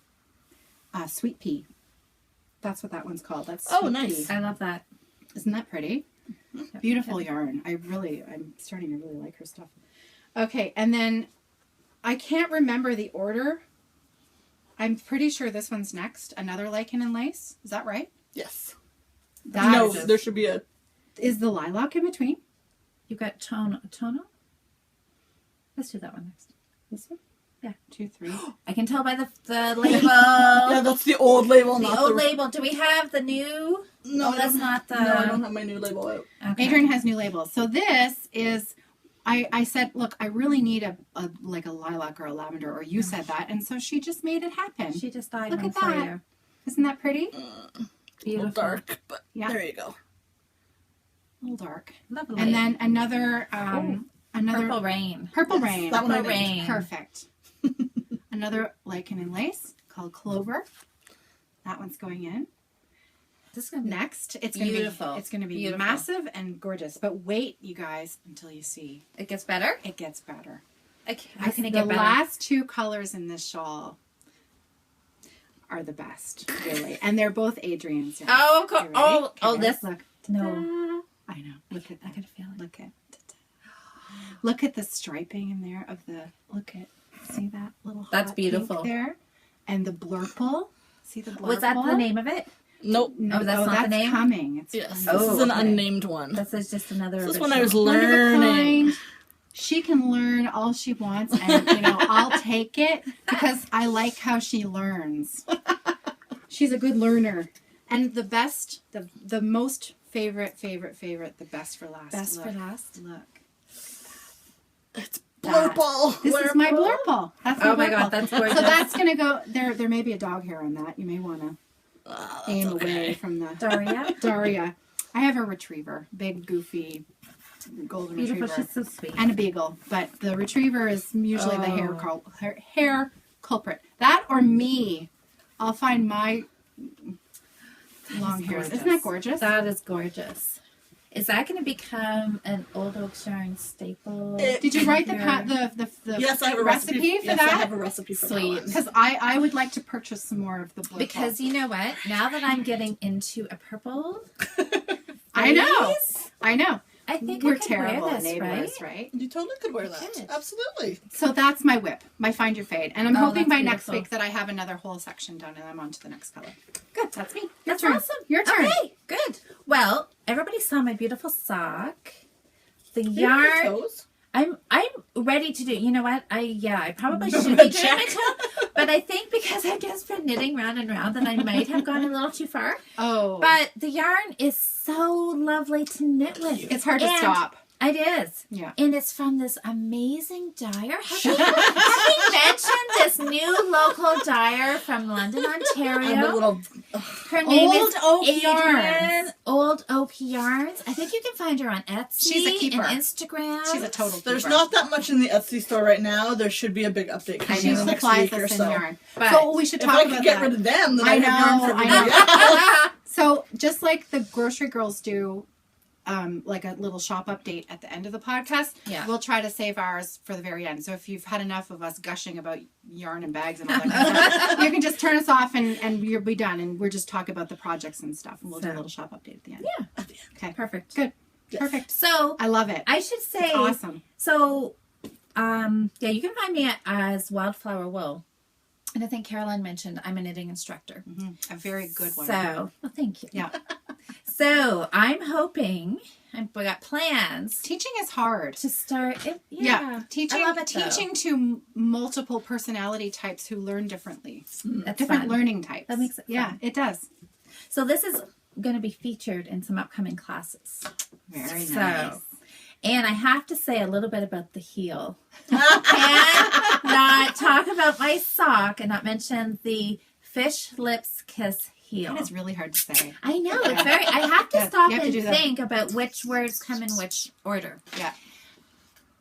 sweet pea. That's what that one's called. That's Oh, sweet nice. pea. I love that. Isn't that pretty? Beautiful yarn. I'm starting to really like her stuff. Okay, and then I can't remember the order. I'm pretty sure this one's next. Another lichen and lace. Is that right? Yes. That No, is- there should be a... Is the lilac in between? You've got tono? Let's do that one next. This one? Yeah. 2, 3. I can tell by the label. Yeah, that's the old label, The not old the... label. Do we have the new? No, Oh, that's not the... No, I don't have my new label out. Okay. Adrian has new labels. So this is, I said, look, I really need a like a lilac or a lavender, or you said that, and so she just made it happen. She just dyed Look one at for that. you. Isn't that pretty? A little Beautiful. dark, but Yeah. there you go. A little dark. Lovely. And then another Purple Rain. Purple Yes, rain. that one I Purple made. Rain. Perfect. Another lichen and lace called Clover. That one's going in. This is gonna be Next, it's going to be Beautiful. It's going to be Beautiful. massive and gorgeous. But wait, you guys, until you see It gets better. it gets better. How can it The get better? last 2 colors in this shawl are the best, really, and they're both Adrian's. yarn. Oh, of course. You ready? Oh, Okay, this. Look. No. I know. Look at I that. could feel it. Look at. Look at the striping in there of the. Look at. See that little. That's hot pink beautiful. there, and the blurple. See the blurple. Was that the name of it? Nope. No, Oh, that's not the name? coming. It's Yes, coming. this is an okay. unnamed one. This is just another. This is original. when I was One of a learning. kind. She can learn all she wants, and I'll take it because I like how she learns. She's a good learner, and the best, the most favorite, the best for last. Best Look. for last. Look, It's That. blurple. this is my blurple. That's my Oh my blurple. god, that's gorgeous. So that's gonna go there. There may be a dog hair on that. You may want to aim okay. away from the Daria. Daria. I have a retriever, big, goofy, golden Beautiful. retriever. She's so sweet. And a beagle, but the retriever is usually the Oh. hair culprit. That or me. I'll find my long hairs. Isn't that gorgeous? That is gorgeous. Is that going to become an Old Oak Yarn staple? Did you write the Your- the Yes, I have a recipe recipe for yes, that? I have a recipe for Sweet. that one. Because I would like to purchase some more of the blue. Because you know what? Now that I'm getting into a purple, I know, phase, I know. I think We're I can terrible wear at this, neighbors, right? right? You totally could wear that. could. Absolutely. So that's my whip, my Find Your Fade. And I'm Oh, hoping that's by next beautiful. week that I have another whole section done and I'm on to the next color. Good. That's me. Your That's turn. awesome. Your turn. Okay, good. Well, everybody saw my beautiful sock. The Maybe your yarn. toes? I'm ready to do. You know what? I probably should be doing my toe, but I think because I've just been knitting round and round that I might have gone a little too far. Oh. But the yarn is so lovely to knit with. it's hard to And stop. It is. Yeah. And it's from this amazing dyer. Have we mentioned this new local dyer from London, Ontario? I'm a little... Her name Old is Oak Adrian. Yarns. Old Oak Yarns. I think you can find her on Etsy. She's a keeper. And Instagram. She's a total There's keeper. not that much in the Etsy store right now. There should be a big update I She know. coming next supplies week or us in so. yarn. But So we should If talk I about could get that. rid of them, then I I'd have yarn know, for I everybody know. else. So just like the grocery girls do, like a little shop update at the end of the podcast, Yeah. we'll try to save ours for the very end. So if you've had enough of us gushing about yarn and bags and all that kind of stuff, you can just turn us off and you'll be done. And we're just talk about the projects and stuff. And we'll do a So- little shop update at the end. Yeah. Okay. Perfect. Good. Perfect. So I love it. I should say It's awesome. So yeah, you can find me as Wildflower Wool. And I think Caroline mentioned I'm a knitting instructor. A very good one. So, well, thank you. Yeah. So I'm hoping, we got plans Teaching is hard. to start. Teaching, I love it, though. teaching to multiple personality types who learn differently. That's Different fun. learning types. That makes it Yeah, fun. it does. So this is going to be featured in some upcoming classes. Very So, nice. and I have to say a little bit about the heel. I cannot talk about my sock and not mention the Fish Lips Kiss heel. That is really hard to say. I know, it's very, I have to Yeah, stop you have to and do that. think about which words come in which order. Yeah.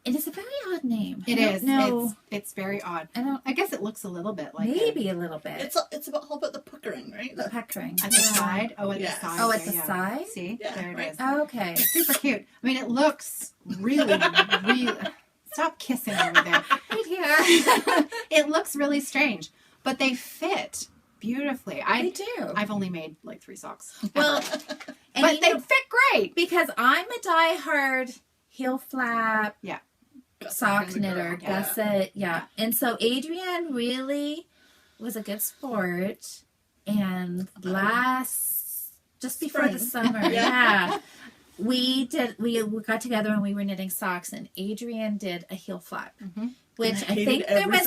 It is a very odd name. It is. No, It's very odd. I guess it looks a little bit like maybe a little bit. It's all about the puckering, right? The puckering at the side. Oh, at the side. Oh, at the side. See, there it is. Okay. It's super cute. I mean, it looks really, really. Stop kissing over there. Right here. It looks really strange, but they fit beautifully. They do. I've only made like 3 socks. Well, but they fit great because I'm a diehard heel flap. Yeah. Sock knitter, gusset, yeah. And so Adrienne really was a good sport. And just before the summer, we got together and we were knitting socks, and Adrienne did a heel flap, which I think there was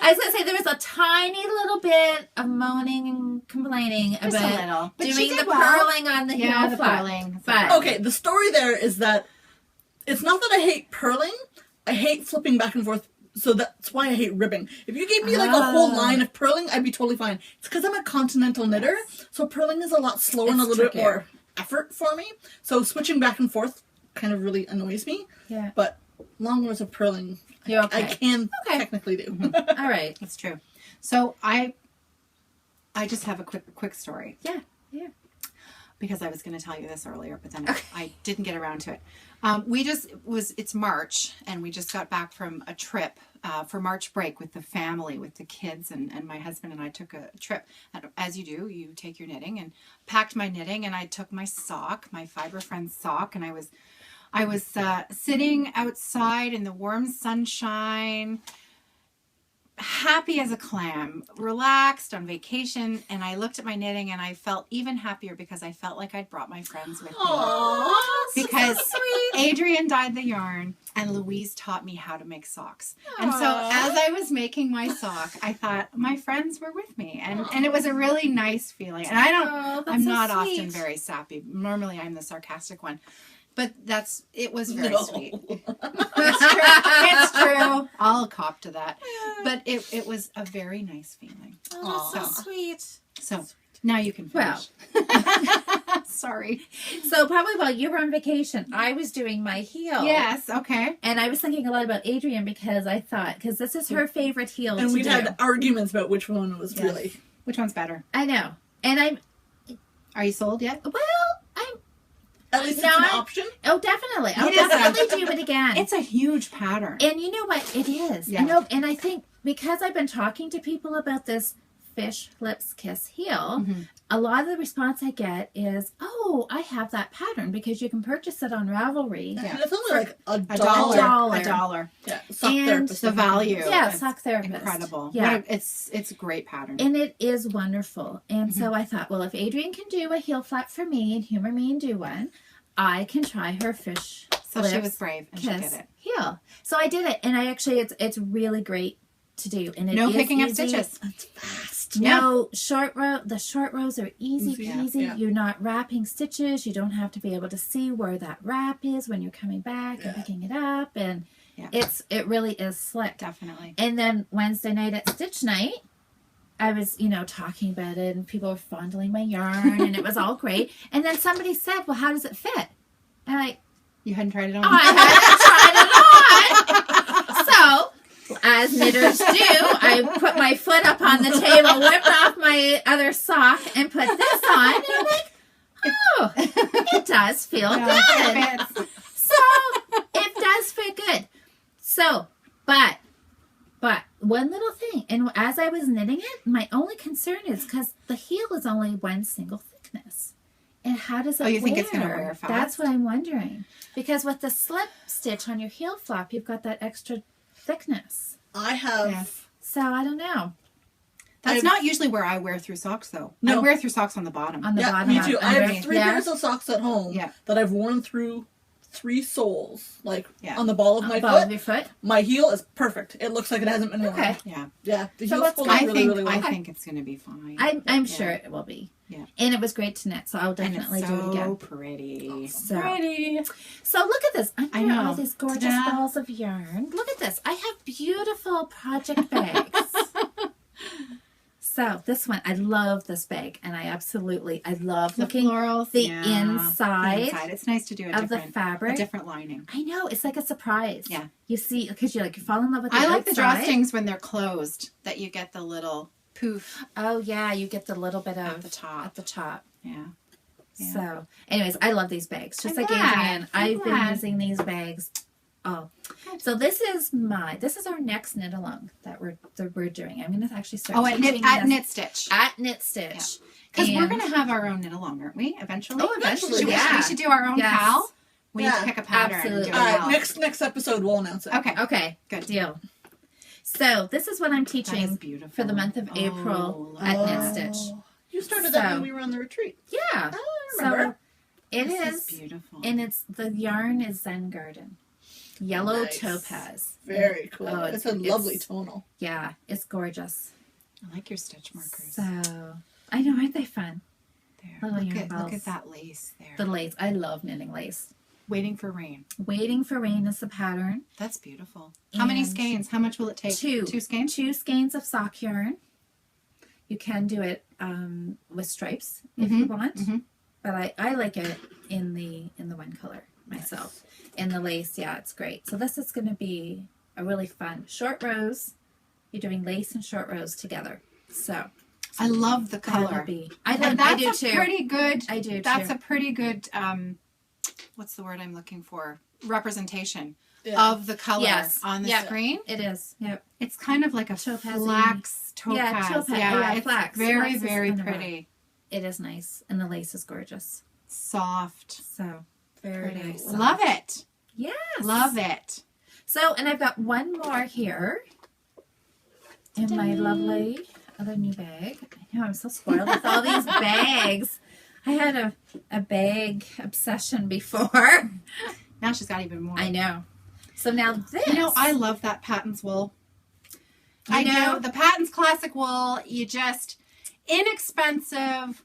I was going to say there was a tiny little bit of moaning and complaining about doing the purling on the heel flap. But okay, the story there is that it's not that I hate purling. I hate flipping back and forth. So that's why I hate ribbing. If you gave me like a whole line of purling, I'd be totally fine. It's because I'm a continental knitter, so purling is a lot slower and a little bit more effort for me. So switching back and forth kind of really annoys me. Yeah. But long rows of purling, I can technically do. All right. That's true. So I just have a quick story. Yeah. Because I was going to tell you this earlier, but then I didn't get around to it. It's March, and we just got back from a trip for March break with the family, with the kids, and my husband and I took a trip. And as you do, you take your knitting, and packed my knitting, and I took my sock, my Fibre Friends sock, and I was sitting outside in the warm sunshine, happy as a clam, relaxed on vacation, and I looked at my knitting and I felt even happier because I felt like I'd brought my friends with me. Aww, because so sweet. Adrienne dyed the yarn and Louise taught me how to make socks. Aww. And so as I was making my sock, I thought my friends were with me, and it was a really nice feeling. And I'm not often very sappy. Normally I'm the sarcastic one. But it was very sweet. It's true. I'll cop to that. Yeah. But it was a very nice feeling. Oh, so sweet. So now you can finish. Well. Sorry. So probably while you were on vacation, I was doing my heel. Yes, okay. And I was thinking a lot about Adrienne because this is her favorite heel and we've had arguments about which one was really. Which one's better? I know. And Are you sold yet? Well, At least it's an option. Oh, definitely. I'll definitely do it again. It's a huge pattern. And you know what? It is. Yeah. I know, and I think because I've been talking to people about this Fish Lips Kiss heel, a lot of the response I get is, oh, I have that pattern because you can purchase it on Ravelry. Yeah. And it's only like a $1. $1. Yeah. Sock and therapist. The value. Yeah, sock therapist. Incredible. Yeah. It's a great pattern. And it is wonderful. And so I thought, well, if Adrienne can do a heel flap for me and humor me and do one, I can try her Fish So she was brave and she did it. Heel. So I did it, and I actually it's really great to do, and no picking up stitches. It's fast. No short row. The short rows are easy peasy. Yeah. You're not wrapping stitches. You don't have to be able to see where that wrap is when you're coming back and picking it up, and it really is slick. Definitely. And then Wednesday night at Stitch Night, I was, talking about it, and people were fondling my yarn, and it was all great. And then somebody said, well, how does it fit? And you hadn't tried it on? I hadn't tried it on. So, as knitters do, I put my foot up on the table, whipped off my other sock, and put this on. And I'm like, oh, it does feel good. So, it does fit good. So, but one little thing, and as I was knitting it, my only concern is because the heel is only one single thickness. And how does it wear? You think it's going to wear fast? That's what I'm wondering. Because with the slip stitch on your heel flap, you've got that extra thickness. I have... Yeah. So, I don't know. That's not usually where I wear through socks, though. No. I wear through socks on the bottom. On the bottom. Me too. I have 3 pairs of socks at home that I've worn through 3 soles, on the ball of my foot. Of your foot. My heel is perfect. It looks like it hasn't been worn. Okay. Yeah. The heel's holding really well. I think it's going to be fine. I'm sure it will be. Yeah. And it was great to knit, so I'll definitely do it again. So pretty. So look at this. I know. All these gorgeous balls of yarn. Look at this. I have beautiful project bags. So this one, I love this bag, and I love The looking florals, the yeah. inside. It's nice to do of the fabric. a different lining. I know, it's like a surprise. Yeah. You see, because you fall in love with the I like outside. the drawstrings when they're closed, that you get the little poof Oh yeah, you get the little bit of at the top. At the top. Yeah. Yeah. So, anyways, I love these bags. Just I'm like glad. Adrienne, I'm I've been glad. using these bags. Oh, so this is our next knit along that we're doing. I'm going to actually start. At Knit Stitch. At Knit Stitch. Because we're going to have our own knit along, aren't we? Eventually. Oh, eventually, We should do our own Yes. pal. We need to pick a pattern. Absolutely. And do All it right, well. next episode we'll announce it. Okay. Good deal. So this is what I'm That is teaching beautiful. for the month of April at Knit Stitch. You started that So- when we were on the retreat. Yeah. I remember. So it This is, beautiful. and the yarn is Zen Garden, yellow Nice. topaz. Very cool. Oh, it's a lovely tonal. Yeah, it's gorgeous. I like your stitch markers. So I know, aren't they fun? There. little yarn Look balls. at that lace there. The lace. I love knitting lace. Waiting for rain. Waiting for Rain is the pattern. That's beautiful. How many And skeins? How much will it take? 2 skeins? 2 skeins of sock yarn. You can do it with stripes if you want, but I like it in the one color myself. And the lace, yeah, it's great. So this is going to be a really fun short rows. You're doing lace and short rows together. So I love the that'll color. I do too. Pretty good. I do That's too. a pretty good. What's the word I'm looking for? Representation Yeah. of the color on the Yep. screen. It is. Yep. It's kind of like a Topaz-y. flax topaz. Yeah, topaz. Yeah, Yeah, it's flax. very, Flax is very kind of pretty. It is nice, and the lace is gorgeous. Soft. So very Pretty. nice. Love it. Yes. Love it. So, and I've got one more here in my lovely other new bag. I know, I'm so spoiled with all these bags. I had a bag obsession before. Now she's got even more. I know. So now this. You know, I love that Patton's wool. I know- know. The Patton's classic wool, you just, inexpensive.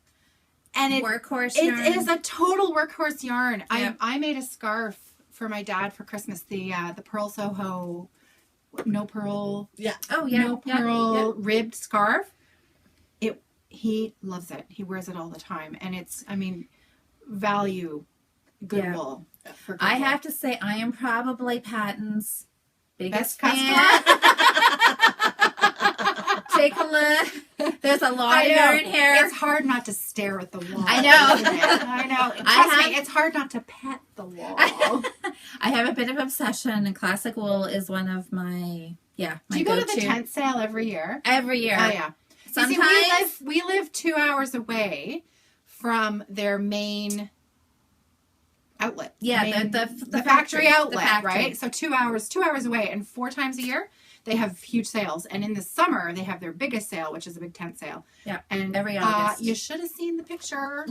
And workhorse it yarn. is a total workhorse yarn. Yep. I made a scarf for my dad for Christmas. The Pearl Soho, no pearl, Oh, yeah. no yeah, pearl ribbed scarf. He loves it. He wears it all the time, and it's, I mean, value, good Yeah. wool. For good I wool. have to say, I am probably Patton's biggest Best fan. Take a look. There's a lot of yarn here. It's hard not to stare at the wall. I know. Isn't it? I know. Trust me, it's hard not to pet the wall. I have a bit of obsession, and classic wool is one of my Do my you go to go-to. the tent sale every year? Every year. Oh yeah. You see, Sometimes we live 2 hours away from their main outlet. Yeah, Main- the factory factory, outlet, the factory. right? So 2 hours away, and 4 times a year they have huge sales. And in the summer they have their biggest sale, which is a big tent sale. Yeah, and every August. you should have seen the picture.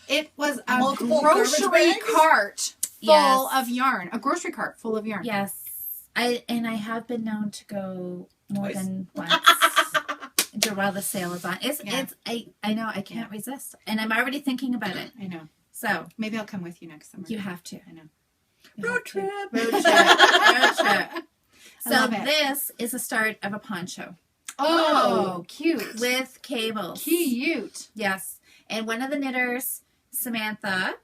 It was a Multiple grocery garbage bags? cart full Yes. of yarn. A grocery cart full of yarn. Yes. I have been known to go more Twice. than once while the sale is on. I know I can't resist, and I'm already thinking about it. I know. So Maybe I'll come with you next summer. you have to. I know. You Road have to. trip. Road trip. Road trip. I So love it. this is the start of a poncho Oh, cute. with cables. Cute. Yes. And one of the knitters, Samantha,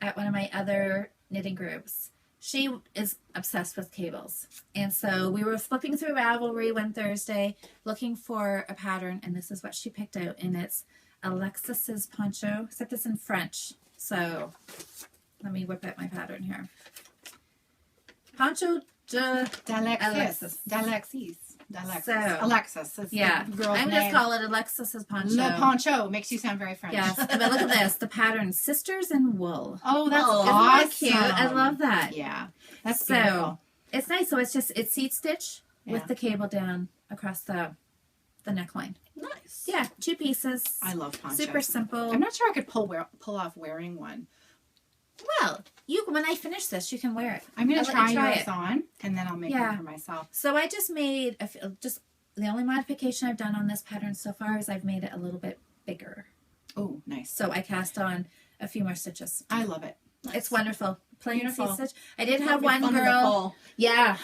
at one of my other knitting groups, she is obsessed with cables. And so we were flipping through Ravelry one Thursday looking for a pattern, and this is what she picked out. And it's Alexis's poncho, except it's in French. So let me whip out my pattern here. Poncho de Alexis. So- Alexis. Is Yeah, the girl's I'm name. just call it Alexis's poncho. Le poncho makes you sound very French. Yes, but look at this. The pattern, Sisters in Wool. Oh, that's Oh, Isn't awesome. that cute? I love that. Yeah, that's So beautiful. it's nice. So it's seat stitch Yeah. with the cable down across the neckline. Nice. Yeah, 2 pieces. I love ponchos. Super simple. I'm not sure I could pull off wearing one. Well, when I finish this, you can wear it. I'm going I'll to let you try try yours it. on, and then I'll make Yeah. one for myself. So I just made just the only modification I've done on this pattern so far is I've made it a little bit bigger. Oh, nice. So I cast on a few more stitches. I love it. It's wonderful. Plain Beautiful. seat stitch. I did That'd have be one fun in the girl. fall. Yeah.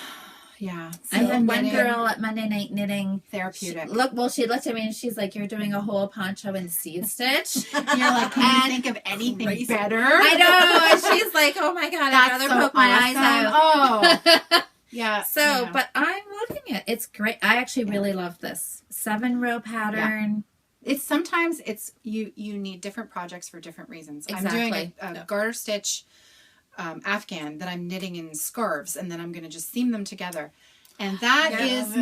Yeah. I had one girl at Monday Night Knitting. Therapeutic. She looked at me and she's like, "You're doing a whole poncho in seed stitch." You're like, can you think of anything better? I know. And she's like, "Oh my God, I'd rather poke my eyes out." Oh. Yeah. So, but I'm loving it. It's great. I actually really love this 7-row pattern. Yeah. Sometimes you need different projects for different reasons. Exactly. I'm doing a garter stitch Afghan that I'm knitting in scarves, and then I'm going to just seam them together. And that is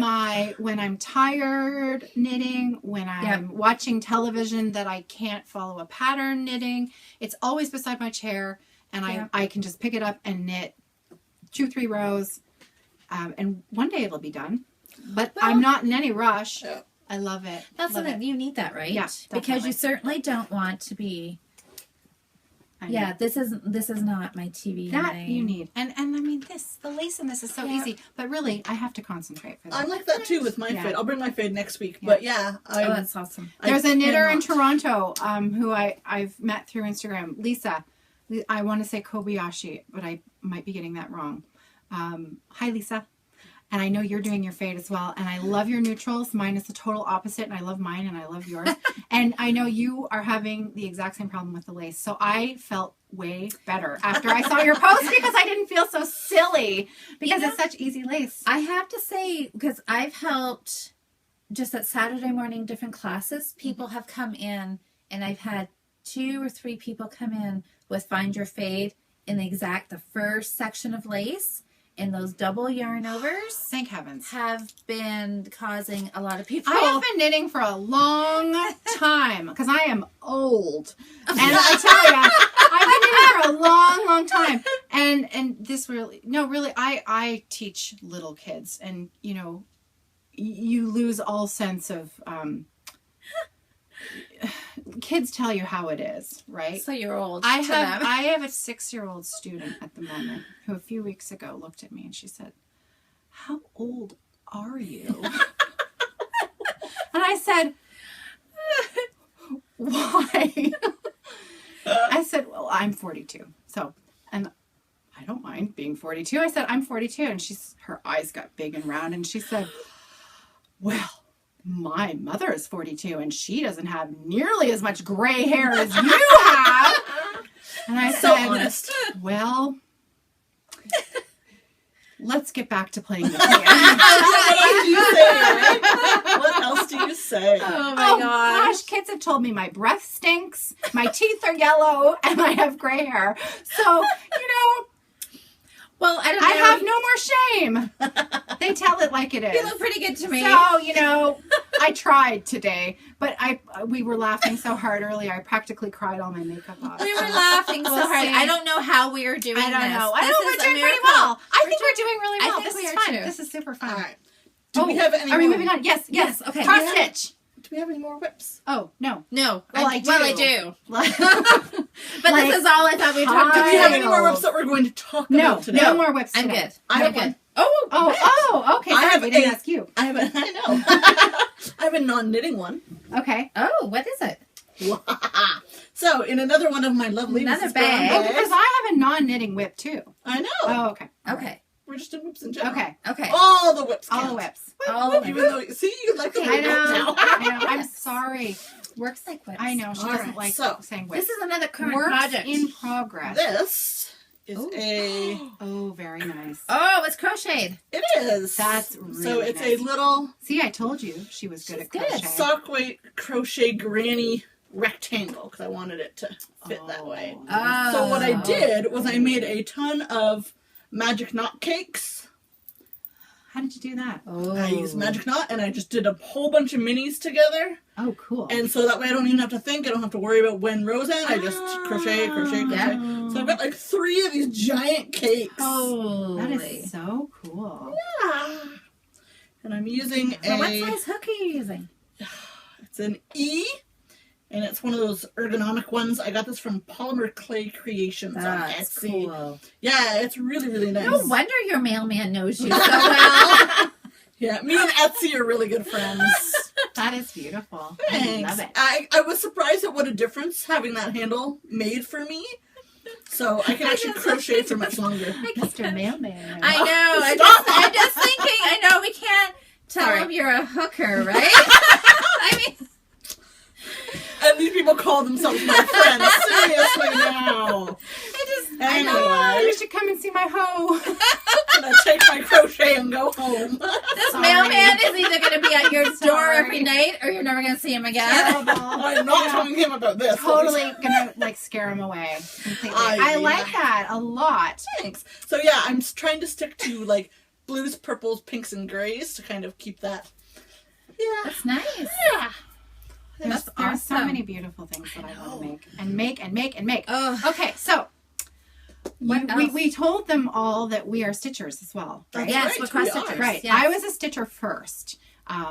when I'm tired knitting, when I'm watching television that I can't follow a pattern knitting. It's always beside my chair, and I can just pick it up and knit 2-3 rows. And one day it'll be done. But I'm not in any rush. Yeah. I love it. That's something you need that, right? Yeah, definitely. Because you certainly don't want to be. Yeah, this is not my TV. That you need, and I mean the lace in this is so easy, but really I have to concentrate for that. I'm like that too with my fade. I'll bring my fade next week, but that's awesome. There's a knitter in Toronto who I've met through Instagram, Lisa. I want to say Kobayashi, but I might be getting that wrong. Hi, Lisa. And I know you're doing your fade as well. And I love your neutrals. Mine is the total opposite. And I love mine and I love yours. And I know you are having the exact same problem with the lace. So I felt way better after I saw your post because I didn't feel so silly because it's such easy lace. I have to say, because I've helped just at Saturday morning different classes, people have come in and I've had 2 or 3 people come in with Find Your Fade in the first section of lace. And those double yarn overs, thank heavens, have been causing a lot of people. I have been knitting for a long time because I am old, and I tell you, I've been knitting for a long, long time. And this really, I teach little kids, and you lose all sense of. Kids tell you how it is, right? So you're old. I have a 6-year-old student at the moment who a few weeks ago looked at me and she said, "How old are you?" And I said, "Why?" I said, "Well, I'm 42." So, and I don't mind being 42. I said, "I'm 42." And her eyes got big and round and she said, "Well, my mother is 42 and she doesn't have nearly as much gray hair as you have." And I said, honest. "Well, let's get back to playing the piano." What else do you say? Oh my gosh. Kids have told me my breath stinks, my teeth are yellow, and I have gray hair. So, well, I don't know. I have no more shame. They tell it like it is. You look pretty good to me. So, I tried today, but we were laughing so hard earlier. I practically cried all my makeup off. We were laughing so hard. I don't know how we are doing this. I don't know. We're doing pretty well. I think we're doing really well. This is fun. This is super fun. All right. Do we have any Are we moving on? Yes. Okay. Cross stitch. Do we have any more whips? Oh, no. No. I do. Well, I do. But this is all I thought we talked Do about. we have any more whips that we're going to talk about today? No more whips I'm today. good. I have one. Okay. We didn't ask you. I know. I have a non-knitting one. Okay. Oh, what is it? So, in another one of my lovely Another bag. Oh, because I have a non-knitting whip, too. I know. Oh, okay. Okay. We're just in whips in general. Okay. All the whips count. All the whips. Even though, see, you like the I word know. now. I know. I'm sorry. Works like whips. I know. She doesn't like saying whips. This is another current Works project. in progress. This is Oh, very nice. Oh, it's crocheted. It is. That's really So it's nice. a little... See, I told you she was good at crochet. Sock weight crochet granny rectangle because I wanted it to fit that way. Oh. So what I did was I made a ton of magic knot cakes. How did you do that? Oh. I used magic knot and I just did a whole bunch of minis together. Oh, cool. And so that way I don't even have to think. I don't have to worry about when rows end. I just crochet. Yeah. So I've got like 3 of these giant cakes. Oh. That is so cool. Yeah. And I'm using So what size hook are you using? It's an E. And it's one of those ergonomic ones. I got this from Polymer Clay Creations on Etsy. Cool. Yeah, it's really, really nice. No wonder your mailman knows you so well. Yeah, me and Etsy are really good friends. That is beautiful. Thanks. I love it. I was surprised at what a difference having that handle made for me. So I can actually crochet for much longer. Mr. Mailman. I know. I'm just thinking. I know we can't tell them you're a hooker, right? I mean, and these people call themselves my friends. Seriously now. I know. You should come and see my hoe. I'm gonna take my crochet and go home. This mailman is either going to be at your door every night, or you're never going to see him again. I'm not telling him about this. Totally gonna scare him away completely. I like that a lot. Thanks. So yeah, I'm trying to stick to like blues, purples, pinks, and grays to kind of keep that. Yeah, that's nice. Yeah. There's so many beautiful things that I want to make and make. Okay, so we told them all that we are stitchers as well, right? Yes, we're cross stitchers. Right. Yes. I was a stitcher first.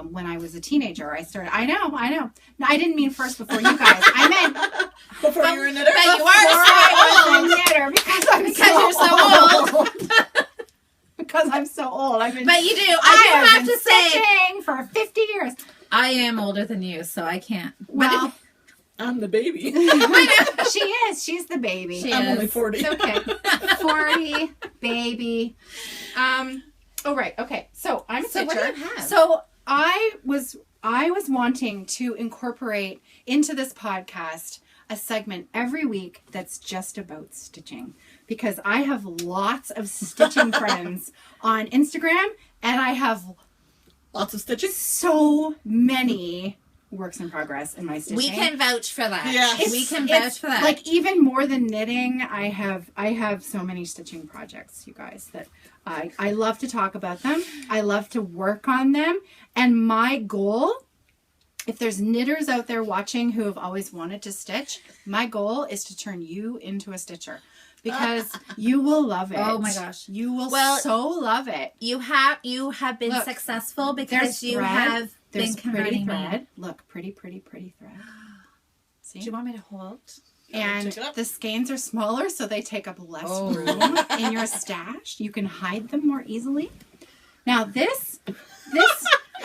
When I was a teenager, I started. I know. No, I didn't mean first before you guys. I meant before you were a knitter. But you are a knitter because you're so old. Because I'm so old. But you do. I have to say, stitching for 50 years. I am older than you, so I can't. Well, I'm the baby. She is. She's the baby. I'm only 40. It's okay. 40, baby. Oh, right. Okay. So I'm a stitcher. What do you have? So I was wanting to incorporate into this podcast a segment every week that's just about stitching, because I have lots of stitching friends on Instagram, and I have lots of stitching. So many works in progress in my stitching. We can vouch for that. Yes. We can vouch for that. Like even more than knitting, I have so many stitching projects, you guys, that I love to talk about them. I love to work on them. And my goal, if there's knitters out there watching who have always wanted to stitch, my goal is to turn you into a stitcher. Because you will love it. Oh my gosh. You will so love it. You have been successful because you have been converting thread. Look, pretty thread. See? Do you want me to hold? And the skeins are smaller, so they take up less room in your stash. You can hide them more easily. Now this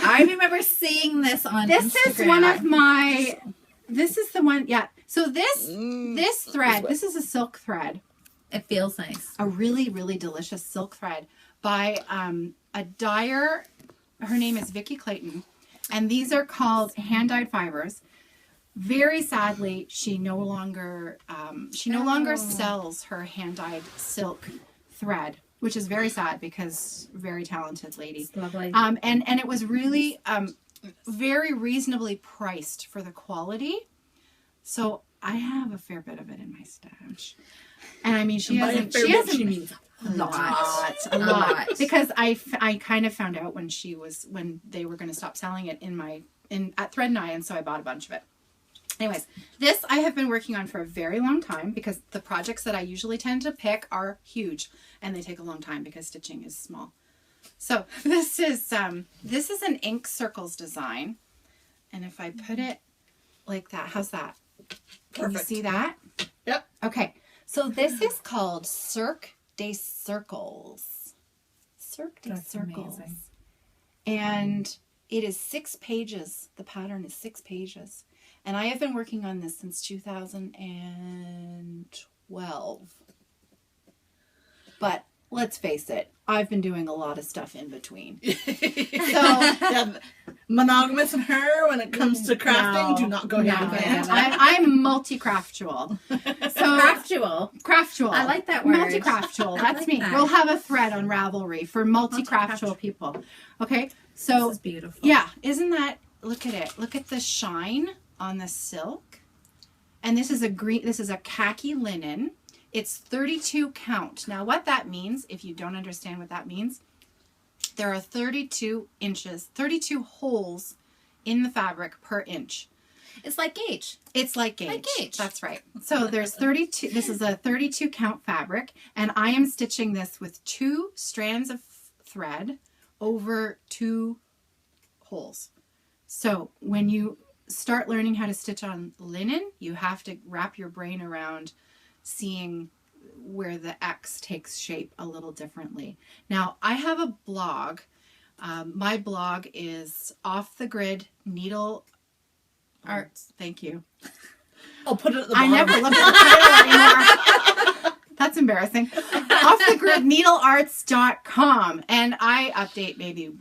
I remember seeing this on This Instagram. is one of my this is the one, yeah. So this thread, this is a silk thread. It feels nice. A really, really delicious silk thread by a dyer. Her name is Vicki Clayton. And these are called hand-dyed fibers. Very sadly, she no longer sells her hand-dyed silk thread, which is very sad because very talented lady. It's lovely. And it was really very reasonably priced for the quality. So I have a fair bit of it in my stash. And I mean, she hasn't means a lot. Because I kind of found out when they were going to stop selling it at Thread and I, and so I bought a bunch of it. Anyways, this I have been working on for a very long time because the projects that I usually tend to pick are huge and they take a long time because stitching is small. So this is an ink circles design, and if I put it like that, how's that? Can you see that? Yep. Okay. So this is called Cirque des Circles. Cirque des Circles. Amazing. And it is 6 pages. The pattern is 6 pages. And I have been working on this since 2012. But let's face it, I've been doing a lot of stuff in between. Monogamous and her when it comes to crafting do not go hand in hand. I'm multi-craftual. Craftual. I like that word. Multi-craftual. That's me. We'll have a thread on Ravelry for multi-craftual people. Okay? So this is beautiful. Yeah. Isn't that, look at it. Look at the shine on the silk. And this is a khaki linen. It's 32 count. Now what that means, if you don't understand what that means, there are 32 holes in the fabric per inch. It's like gauge. It's like gauge. That's right. So there's 32, this is a 32 count fabric, and I am stitching this with 2 strands of thread over 2 holes. So when you start learning how to stitch on linen, you have to wrap your brain around seeing where the X takes shape a little differently. Now, I have a blog. My blog is Off the Grid Needle Arts. Thank you. I'll put it at the bottom. I never looked at the title anymore. embarrassing. offthegridneedlearts.com. And I update maybe,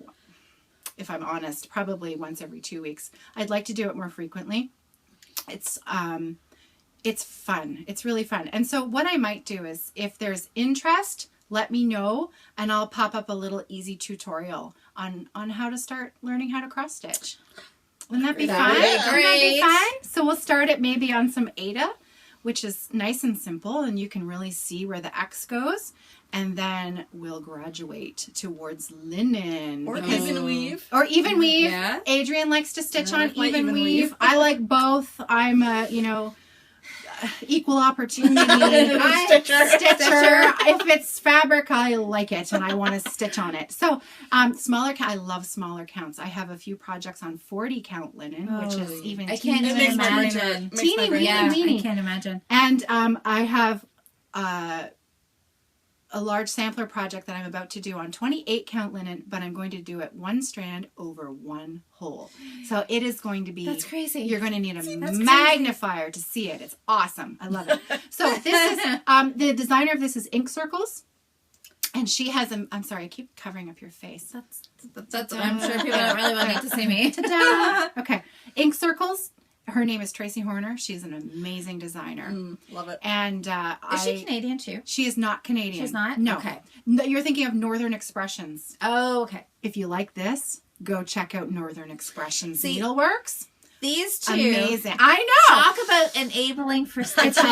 if I'm honest, probably once every 2 weeks. I'd like to do it more frequently. It's fun. It's really fun. And so what I might do is, if there's interest, let me know, and I'll pop up a little easy tutorial on how to start learning how to cross stitch. Wouldn't that be fun? Wouldn't that be fun? So we'll start it maybe on some Aida, which is nice and simple, and you can really see where the X goes. And then we'll graduate towards linen. Or even weave. Or even weave. Yeah. Adrian likes to stitch on even weave. I like both. I'm a, equal opportunity Stitcher. If it's fabric, I like it and I want to stitch on it. So smaller count. I love smaller counts. I have a few projects on 40 count linen, which is even I can't even imagine. Teeny weeny. I can't imagine. And I have a large sampler project that I'm about to do on 28 count linen, but I'm going to do it one strand over one hole. So it is going to be... That's crazy. You're going to need a magnifier to see it. It's awesome. I love it. So this is... the designer of this is Ink Circles. And she has a... I'm sorry, I keep covering up your face. That's I'm sure people don't really want to see me. Ta-da! Okay. Ink Circles. Her name is Tracy Horner. She's an amazing designer. Love it. And is she Canadian too? She is not Canadian. She's not? No. Okay. No, you're thinking of Northern Expressions. Oh, okay. If you like this, go check out Northern Expressions Needleworks. These two. Amazing. I know. Talk about enabling for stitching.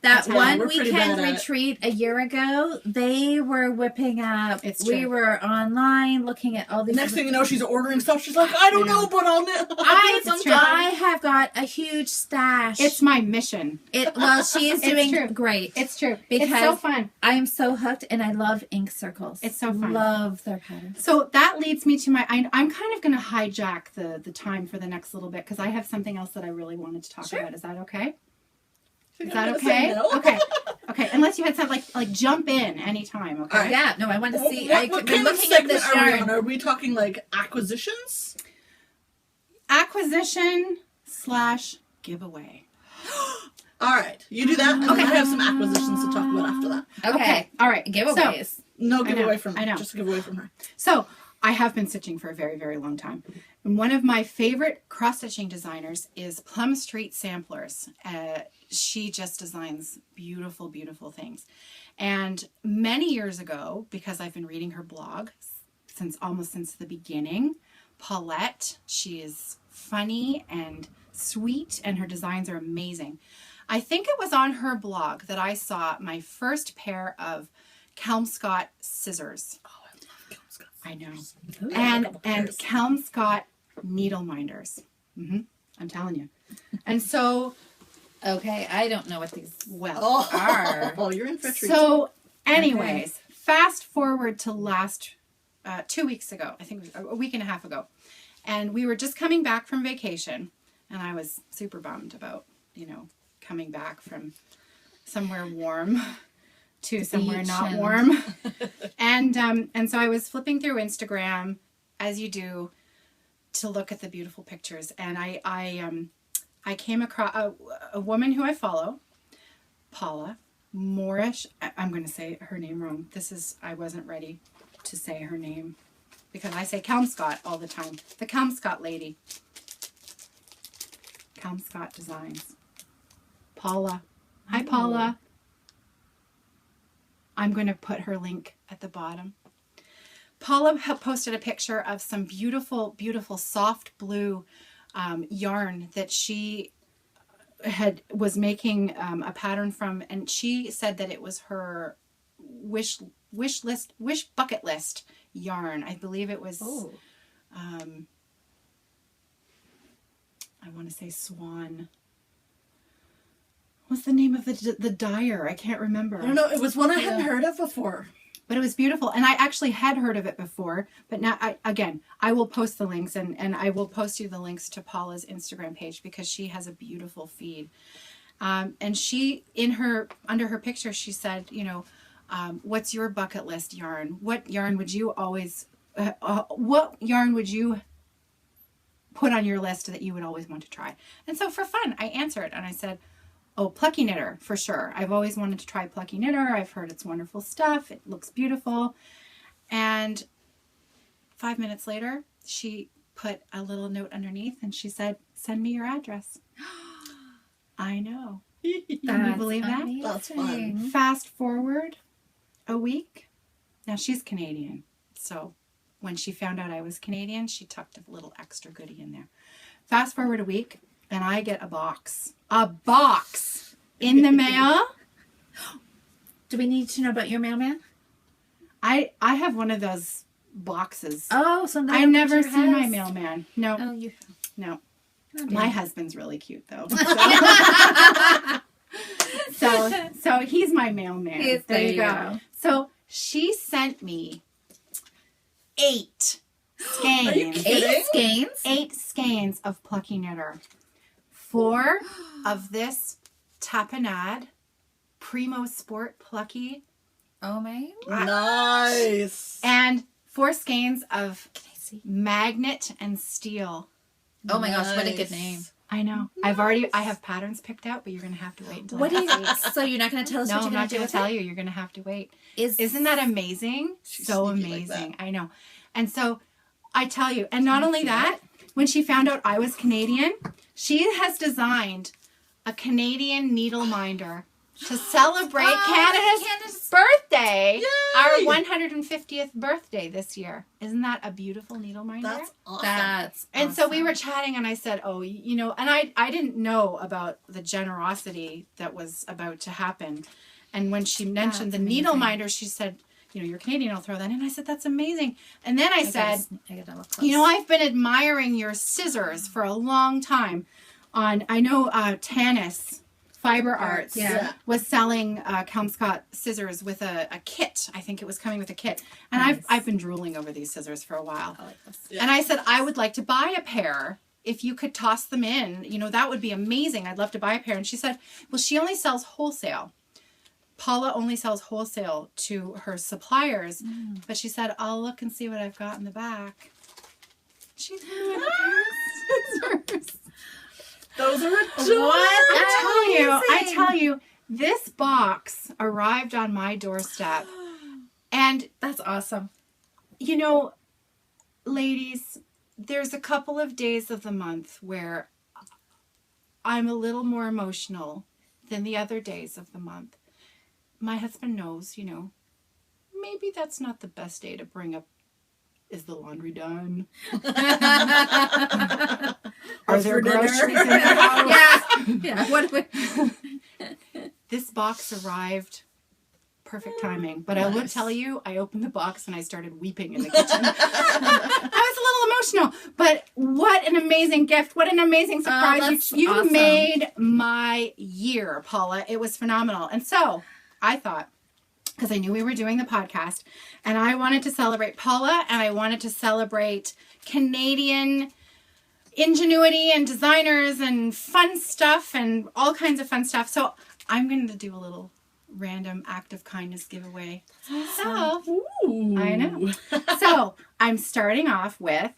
That one weekend retreat a year ago, they were whipping up. We were online looking at all these. Next thing you know, she's ordering stuff. She's like, I don't know, but I'll I have got a huge stash. It's my mission. She is doing great. It's true. Because it's so fun. I am so hooked, and I love Ink Circles. It's so fun. Love their patterns. So that leads me to my. I'm kind of going to hijack the time for the next little bit, because I have something else that I really wanted to talk about. Is that okay? Is that okay? No. Okay. Unless you had something like jump in anytime. Okay. Yeah. No, I want to see. What kind of segment are we on? Are we talking like acquisitions? Acquisition / giveaway. All right, you do that. Okay, I have some acquisitions to talk about after that. Okay. All right. Giveaways. So, no giveaway from me. I know. Just a giveaway from her. So I have been stitching for a very, very long time. And one of my favorite cross-stitching designers is Plum Street Samplers. She just designs beautiful, beautiful things. And many years ago, because I've been reading her blog almost since the beginning, Paulette, she is funny and sweet, and her designs are amazing. I think it was on her blog that I saw my first pair of Kelmscott scissors. Oh, I love Kelmscott. I know. Ooh. And Kelmscott needle minders. I'm telling you. And so... Okay, I don't know what these are. Oh, you're in for a treat. So, anyways, fast forward to last 2 weeks ago. I think it was a week and a half ago. And we were just coming back from vacation. And I was super bummed about, coming back from somewhere warm to somewhere not warm. And so I was flipping through Instagram, as you do, to look at the beautiful pictures. And I came across a woman who I follow, Paula Moorish. I'm going to say her name wrong. I wasn't ready to say her name because I say Kelmscott all the time. The Kelmscott lady. Kelmscott Designs. Paula. Hi, Paula. I'm going to put her link at the bottom. Paula posted a picture of some beautiful, beautiful soft blue yarn that she was making a pattern from, and she said that it was her wish bucket list yarn. I believe it was I want to say Swan. What's the name of the dyer? I can't remember. I don't know. It was one I hadn't heard of before. But it was beautiful. And I actually had heard of it before. But now, I will post the links. And I will post you the links to Paula's Instagram page because she has a beautiful feed. And she, under her picture, she said, what's your bucket list yarn? What yarn would you put on your list that you would always want to try? And so for fun, I answered. And I said, Oh, Plucky Knitter, for sure. I've always wanted to try Plucky Knitter. I've heard it's wonderful stuff. It looks beautiful. And 5 minutes later, she put a little note underneath and she said, send me your address. I know. Can you believe that? Amazing. That's fun. Fast forward a week. Now, she's Canadian. So when she found out I was Canadian, she tucked a little extra goodie in there. Fast forward a week, and I get a box in the mail. Do we need to know about your mailman? I have one of those boxes. Oh, so I've never seen my mailman. No, Oh, you. no. Oh, My husband's really cute though. So he's my mailman. There you go. So she sent me 8 skeins. Are you kidding? 8 skeins? 8 skeins of Plucky Knitter. 4 of this tapenade Primo Sport Plucky. Oh my. Nice. And 4 skeins of Can I see? Magnet and Steel. Oh my gosh, what a Nice. good name. I know. I have patterns picked out, but you're going to have to wait until What I is so you're not going to tell us No, what I'm you're going not to do going with to tell it? you. You're going to have to wait. Isn't Isn't that amazing? She's So sneaky like amazing. that. I know. And so I tell you, and not only that, when she found out I was Canadian, she has designed a Canadian needle minder to celebrate Canada's birthday, Yay! our 150th birthday this year. Isn't that a beautiful needle minder? That's awesome. That's And so we awesome. were chatting and I said, oh, you know, and I didn't know about the generosity that was about to happen. And when she mentioned That's the needle amazing. minder, she said, you know, you're Canadian, I'll throw that in. I said, that's amazing. And then I said, I gotta look you know, close. I've been admiring your scissors for a long time. I know Tanis Fibre Arts Yeah. was selling Kelmscott scissors with a kit. I think it was coming with a kit. And Nice. I've been drooling over these scissors for a while. I like this. Yeah. And I said, I would like to buy a pair. If you could toss them in, you know, that would be amazing. I'd love to buy a pair. And she said, well, she only sells wholesale. Paula only sells wholesale to her suppliers. But she said, I'll look and see what I've got in the back. She threw in a pair of scissors. Those are adorable. I tell you, this box arrived on my doorstep. And That's awesome. you know, ladies, there's a couple of days of the month where I'm a little more emotional than the other days of the month. My husband knows, you know, maybe that's not the best day to bring up, is the laundry done? Are What's there for dinner? groceries in the house? Yeah. What? This box arrived perfect timing. But I will Nice. tell you, I opened the box and I started weeping in the kitchen. I was a little emotional. But what an amazing gift. What an amazing surprise. that's You awesome. made my year, Paula. It was phenomenal. And so I thought, because I knew we were doing the podcast, and I wanted to celebrate Paula, and I wanted to celebrate Canadian ingenuity and designers and fun stuff and all kinds of fun stuff. So I'm going to do a little random act of kindness giveaway. So Ooh. I know. So I'm starting off with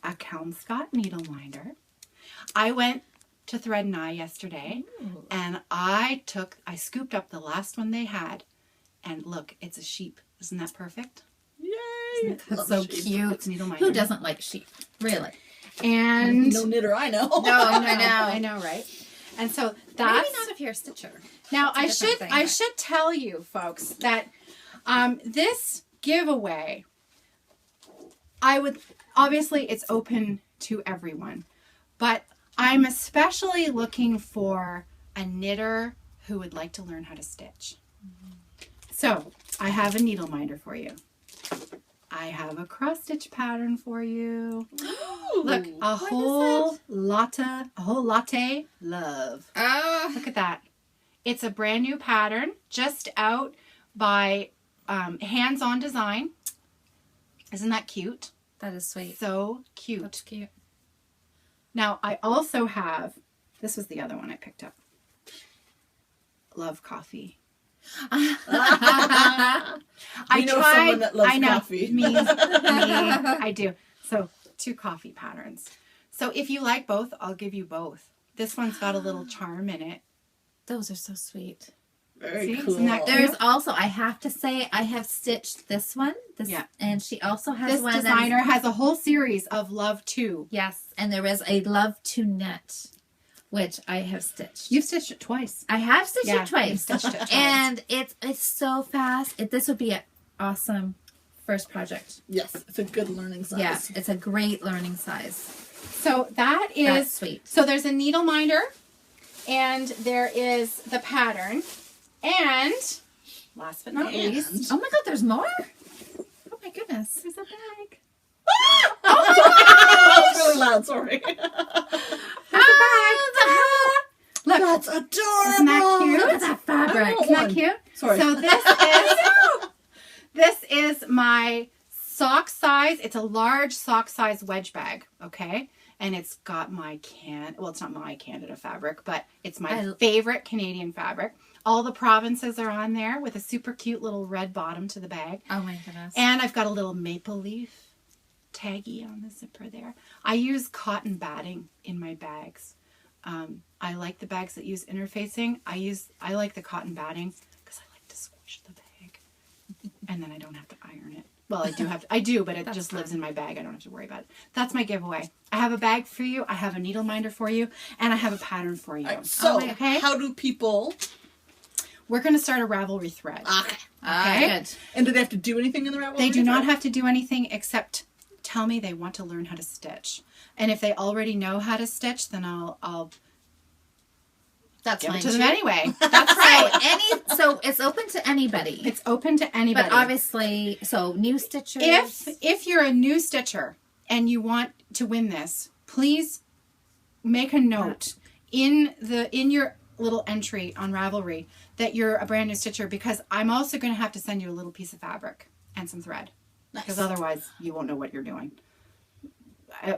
a Kelmscott needle minder. I went to Thread and Eye yesterday, and I scooped up the last one they had, and look, it's a sheep. Isn't that perfect? Yay. That's Love so sheep. cute. It's needle minder. Who doesn't like sheep? Really? And No knitter I know. I know, right? And so that's Maybe not if you're a stitcher. now That's a different thing, I but- should tell you folks that this giveaway, I would obviously it's open to everyone, but I'm especially looking for a knitter who would like to learn how to stitch. So I have a needle minder for you. I have a cross stitch pattern for you. Look, a whole latte love. Oh. Look at that. It's a brand new pattern just out by Hands On Design. Isn't that cute? That is sweet. So cute. That's cute. Now, I also have, this was the other one I picked up. Love coffee. We know someone that loves coffee. Me, I do. So 2 coffee patterns. So if you like both, I'll give you both. This one's got a little charm in it. Those are so sweet. Very See? cool. Isn't that cute? There's also, I have to say, I have stitched this one. And she also has This one. designer has a whole series of Love To. Yes, and there is a Love To Net, which I have stitched. You've stitched it twice. I have stitched it You've twice. stitched it twice. And it's so fast. This would be an awesome first project. Yes, it's a good learning size. Yeah, it's a great learning size. So that's sweet. So there's a needle minder, and there is the pattern, and last but not least, Oh my God, there's more? Oh my goodness. there's a bag. That was really loud, sorry. Look, That's adorable. isn't that cute? Look at that fabric. Isn't that cute? Sorry. So this is my sock size. It's a large sock size wedge bag, okay? And it's got my it's not my Canada fabric, but it's my favorite Canadian fabric. All the provinces are on there with a super cute little red bottom to the bag. Oh my goodness. And I've got a little maple leaf taggy on the zipper there. I use cotton batting in my bags. I like the bags that use interfacing. I like the cotton batting because I like to squish the bag, and then I don't have to iron it. Well, I do, but it just lives in my bag. I don't have to worry about it. That's my giveaway. I have a bag for you. I have a needle minder for you, and I have a pattern for you. Right, so, okay. how do people? We're going to start a Ravelry thread. Okay. Good. And do they have to do anything in the Ravelry? They do not have to do anything except tell me they want to learn how to stitch. And if they already know how to stitch, then I'll That's give fine it to them too. anyway. That's right. So it's open to anybody. It's open to anybody. But obviously, so new stitchers. If you're a new stitcher and you want to win this, please make a note in your little entry on Ravelry that you're a brand new stitcher, because I'm also going to have to send you a little piece of fabric and some thread. Because otherwise you won't know what you're doing,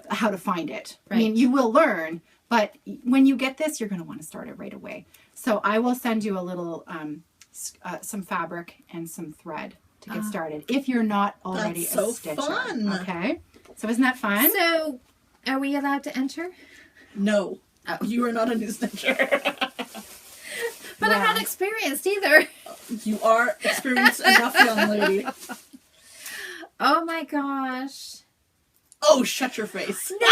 how to find it. Right. I mean, you will learn, but when you get this, you're going to want to start it right away. So I will send you a little, some fabric and some thread to get started if you're not already a stitcher. Fun. Okay. So isn't that fun? So are we allowed to enter? No. Oh. You are not a new stitcher. But I'm not experienced either. You are experienced enough, young lady. Oh my gosh. Oh, shut your face. No way!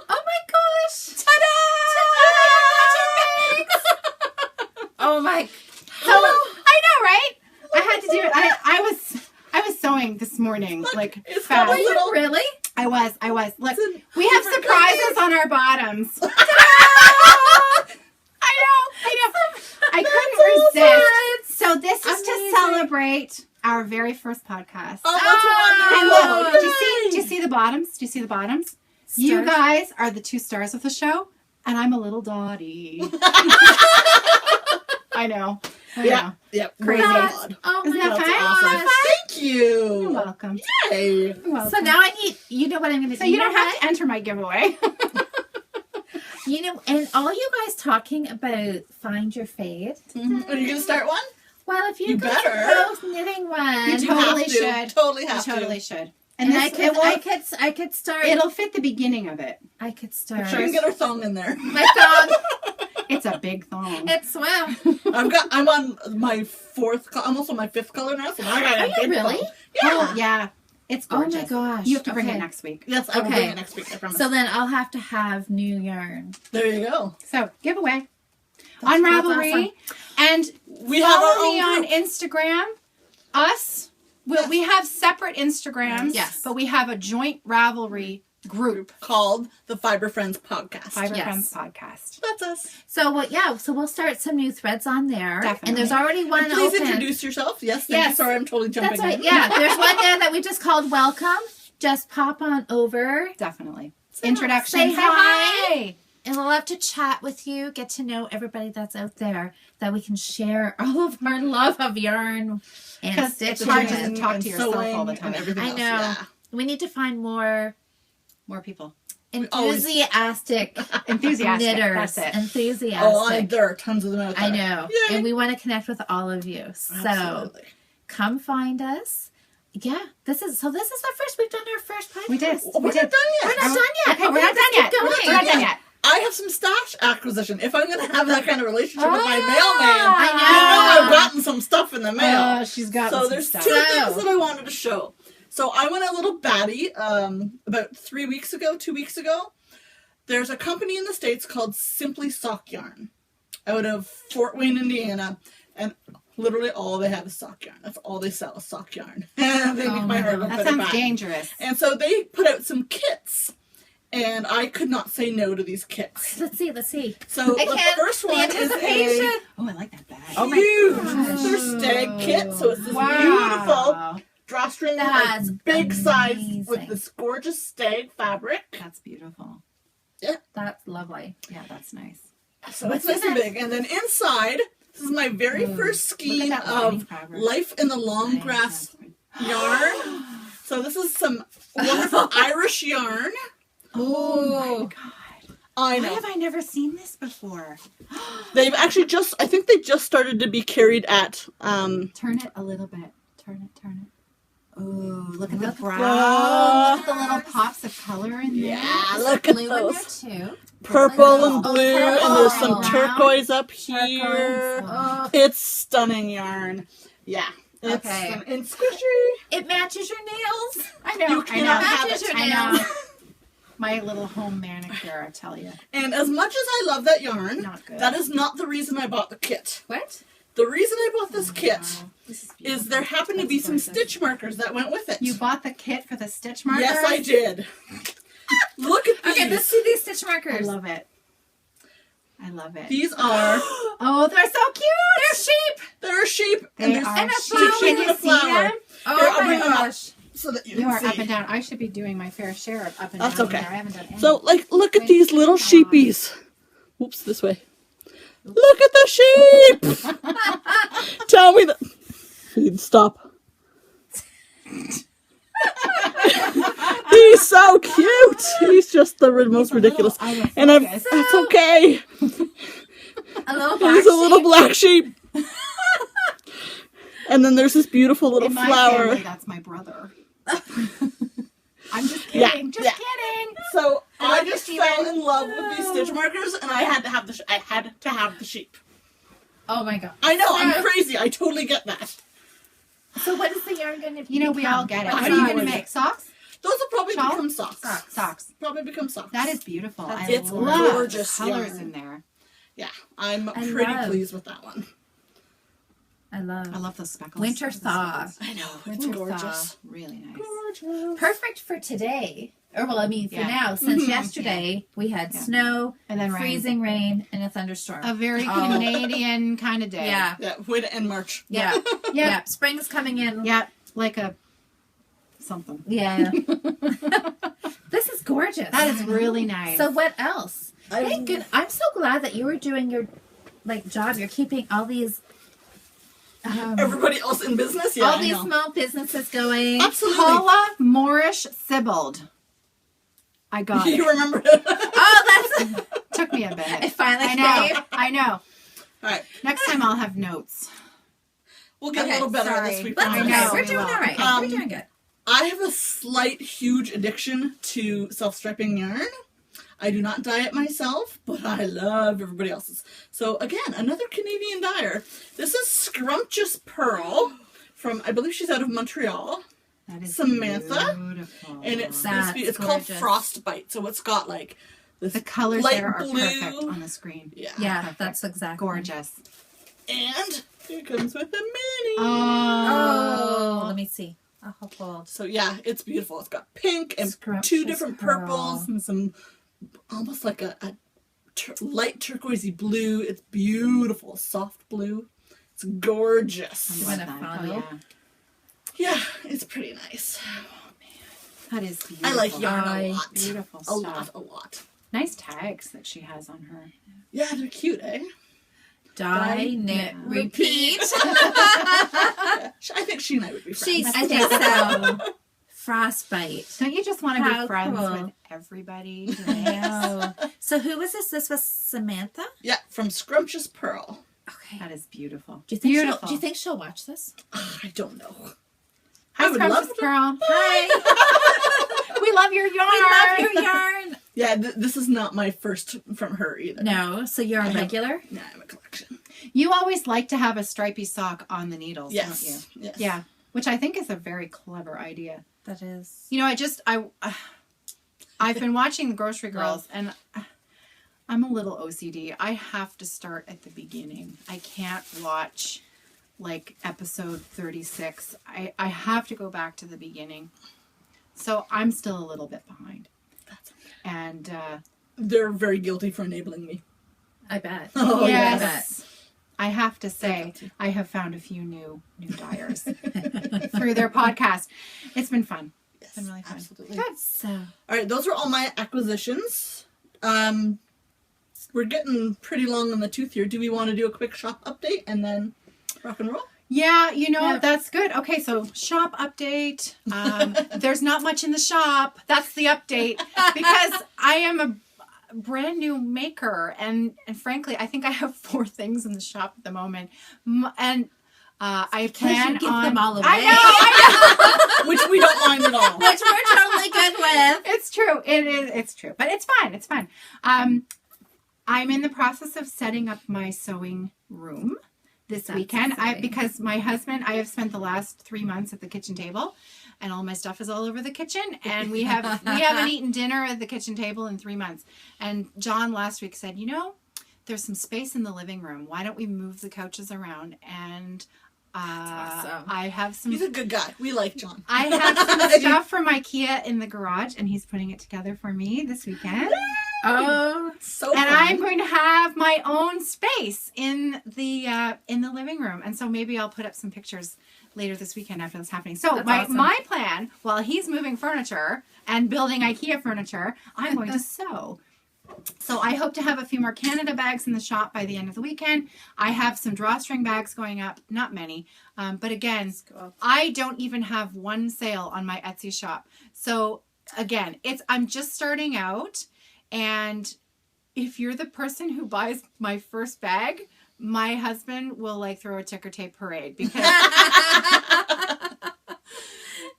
Oh my gosh! Ta-da! Oh my. So, I know, right? I had to do it. I was sewing this morning, like fast. Were you really? I was. Look, we have surprises on our bottoms. I know. I couldn't resist. So this is to celebrate our very first podcast. Oh, And that's wonderful. look, do you see the bottoms? Do you see the bottoms? Stars. You guys are the two stars of the show, and I'm a little Dottie. I know. Yep. Crazy. Oh my Isn't that gosh. fun? Awesome. Thank you. You're welcome. Yay. You're welcome. So now I need, you know what I'm going to do? So you don't have to enter my giveaway. You know, and all you guys talking about find your fade. Mm-hmm. Are you going to start one? Well, if you guys better. are both knitting one, You totally have to. should. Totally You have to. totally should. and this- I could start. It'll fit the beginning of it. I could start. Sure, you can get our thong in there. My thong. It's a big thong. It's swell. I'm on my almost on my fifth color now. So I got Are a you big really? thong. Oh, yeah. It's Oh gorgeous. my gosh. You have to bring it Okay. next week. Yes, I will Okay. bring it next week. I promise. So then I'll have to have new yarn. There you go. So, giveaway on that's Ravelry. awesome. And We have our follow me own on group. Instagram. We have separate Instagrams. Yes. But we have a joint Ravelry group. Called the Fibre Friends Podcast. Fibre Yes. Friends Podcast. That's us. So we'll start some new threads on there. Definitely. And there's already one Please open. introduce yourself. Yes, thank you. Yes. Sorry, I'm totally jumping That's right. in. Yeah, there's one there that we just called welcome. Just pop on over. Definitely. Introduction. Say hi. And we'll love to chat with you, get to know everybody that's out there, that we can share all of our love of yarn and Because it's stitching. hard to And talk to yourself all the sewing time. and everything I else. know. Yeah. We need to find more More people. always- enthusiastic Enthusiastic. knitters. That's it. Enthusiastic. There are tons of them out there. I know. Yay. And we want to connect with all of you. So Absolutely. come find us. Yeah, this is our first. We've done our first podcast. We did. We're not done yet. We're not done yet. Okay, we're not done yet. Keep going. We're not done yet. I have some stash acquisition. If I'm going to have that kind of relationship with my mailman, I I've gotten some stuff in the mail. She's got So there's two things that I wanted to show. So I went a little batty about 2 weeks ago. There's a company in the States called Simply Sock Yarn out of Fort Wayne, Indiana. And literally all they have is sock yarn. That's all they sell is sock yarn. They make my heart go That sounds dangerous. And so they put out some kits. And I could not say no to these kits. Let's see. So the first one is a I like that bag. huge Sister Stag kit. So it's this beautiful drawstring, like, big size with this gorgeous stag fabric. That's beautiful. Yeah. That's lovely. Yeah, that's nice. So it's nice and big. And then inside, this is my very first skein of Life in the Long Grass yarn. So this is some wonderful Irish yarn. Oh my God. I know. Why have I never seen this before? They've actually I think they just started to be carried at, Turn it a little bit. Turn it. Oh, look at the brown. Oh. Look at the little pops of color in there. Yeah, look at blue those. in there too. Purple and blue, purple. and there's some Wow. turquoise up here. Oh. It's stunning yarn. Yeah. It's Okay. and squishy. It matches your nails. I know. You cannot have Matches it. your I nails. know. My little home manicure, I tell you. And as much as I love that yarn, Not good. that is not the reason I bought the kit. What? The reason I bought this kit Wow. This is is beautiful. there happened to be some stitch markers that went with it. You bought the kit for the stitch markers? Yes, I did. Look at these. Okay, let's see these stitch I markers. love it. I love it. These are Oh, they're so cute. they're a sheep and They there's are and a sheep. flower. Can you and a see flower. them? Oh Here, I'll my bring them up. gosh. so that you You can are see. up and down. I should be doing my fair share of up and That's down. okay. Here. I haven't done any. So, like, look at Wait, these little God. sheepies. Whoops, this way. Look at the sheep! Tell me that. You'd stop. He's so cute. He's just the most ridiculous. And that's okay. A little black He's a little sheep. black sheep. And then there's this beautiful little in my flower. family, that's my brother. I'm just kidding. Just kidding. So I just fell in love with these stitch markers, and I had to have the sheep. Oh my god. I know, I'm crazy. I totally get that. So what is the yarn going to be? You know, we all get it. What What are you size? going to make? Socks? Those will probably Shawl? become socks. Socks. Probably become socks. That is beautiful. I It's love gorgeous the colors yarn. in there. Yeah, I'm I pretty love- pleased with that one. I love. I love those speckles. Winter thaw. I know, it's Winter gorgeous. thaw. Really nice. Gorgeous. Perfect for today. Or well, I mean for Yeah. now. Since yesterday we had snow, And then freezing rain, and a thunderstorm. A very Oh. Canadian kind of day. Yeah. Yeah, would end March. Yeah. Yep. Yeah. Spring's coming in. Yeah. Like a something. Yeah. This is gorgeous. That is really nice. So what else? Thank goodness. I'm so glad that you were doing your job. You're keeping all these Everybody else in business? Yeah, all I these know. small businesses going. Absolutely. Paula Moorish Sibbald. I got it. You remember it? Oh, that's Took me a minute. it finally I know. came. I know. All right, Next time I'll have notes. we'll get Okay, a little better sorry. this week. That's I okay. know, We're we doing will. all right. Um, We're doing good. I have a slight, huge addiction to self-striping yarn. I do not dye it myself, but I love everybody else's. So again, another Canadian dyer. This is Scrumptious Pearl from, I believe she's out of Montreal. That is Samantha. beautiful. And it's That's called gorgeous. Frostbite. So it's got like this the colors light there are blue. perfect on the screen. Yeah. Yeah, perfect. that's exactly Gorgeous. And it comes with a mini. Oh, let me see. I'll hold. So yeah, it's beautiful. It's got pink and Scrumptious two different pearl. purples and some almost like a light turquoisey blue. It's beautiful, soft blue. It's gorgeous. want a That. follow? Oh, Yeah, it's pretty nice. That is beautiful. I like yarn I- a lot. Beautiful A stuff. lot. Nice tags that she has on her. Yeah, they're cute, eh? Die, knit, repeat. Yeah, I think she and I would be friends. I think so. Frostbite. Don't you just want to How be friends cool. with everybody? Wow. So who was this? This was Samantha? Yeah, from Scrumptious Pearl. Okay. That is beautiful. Do you think Beautiful. do you think she'll watch this? I don't know. Hi, I would love Scrumptious to. Girl. Hi. We love your yarn. We love your yarn. Yeah, this is not my first from her either. No, so you're a regular? Yeah, I have a collection. You always like to have a stripy sock on the needles, Yes. don't you? Yes. Yeah, which I think is a very clever idea. That is. You know, I've been watching the Grocery Girls, and I'm a little OCD. I have to start at the beginning. I can't watch like episode 36. I have to go back to the beginning. So I'm still a little bit behind. That's okay. And they're very guilty for enabling me. I bet. Oh, yes. yes. I have to say, I have found a few new dyers through their podcast. It's been fun. Yes, it's been really fun. Absolutely. Good. So, All right, those are all my acquisitions. We're getting pretty long on the tooth here. Do we want to do a quick shop update and then rock and roll? Yeah, that's good. Okay, so shop update. There's not much in the shop. That's the update. Because I am a brand new maker. And frankly, I think I have 4 things in the shop at the moment. And I plan you give on... them all away. I know! Which we don't mind at all. Which we're totally good with. It's true. It's true. But it's fine. It's fine. I'm in the process of setting up my sewing room this weekend. Because my husband, I have spent the last 3 months at the kitchen table, and all my stuff is all over the kitchen, and we haven't eaten dinner at the kitchen table in 3 months. And John last week said, there's some space in the living room. Why don't we move the couches around? And awesome. I have some... He's a good guy. We like John. I have some stuff from IKEA in the garage, and he's putting it together for me this weekend. Oh, so fun. And I'm going to have my own space in the living room, and so maybe I'll put up some pictures later this weekend after that's happening. So my plan, while he's moving furniture and building IKEA furniture, I'm going to sew. So I hope to have a few more Canada bags in the shop by the end of the weekend. I have some drawstring bags going up, not many, but again, cool. I don't even have one sale on my Etsy shop. So again, I'm just starting out, and if you're the person who buys my first bag, my husband will throw a ticker tape parade, because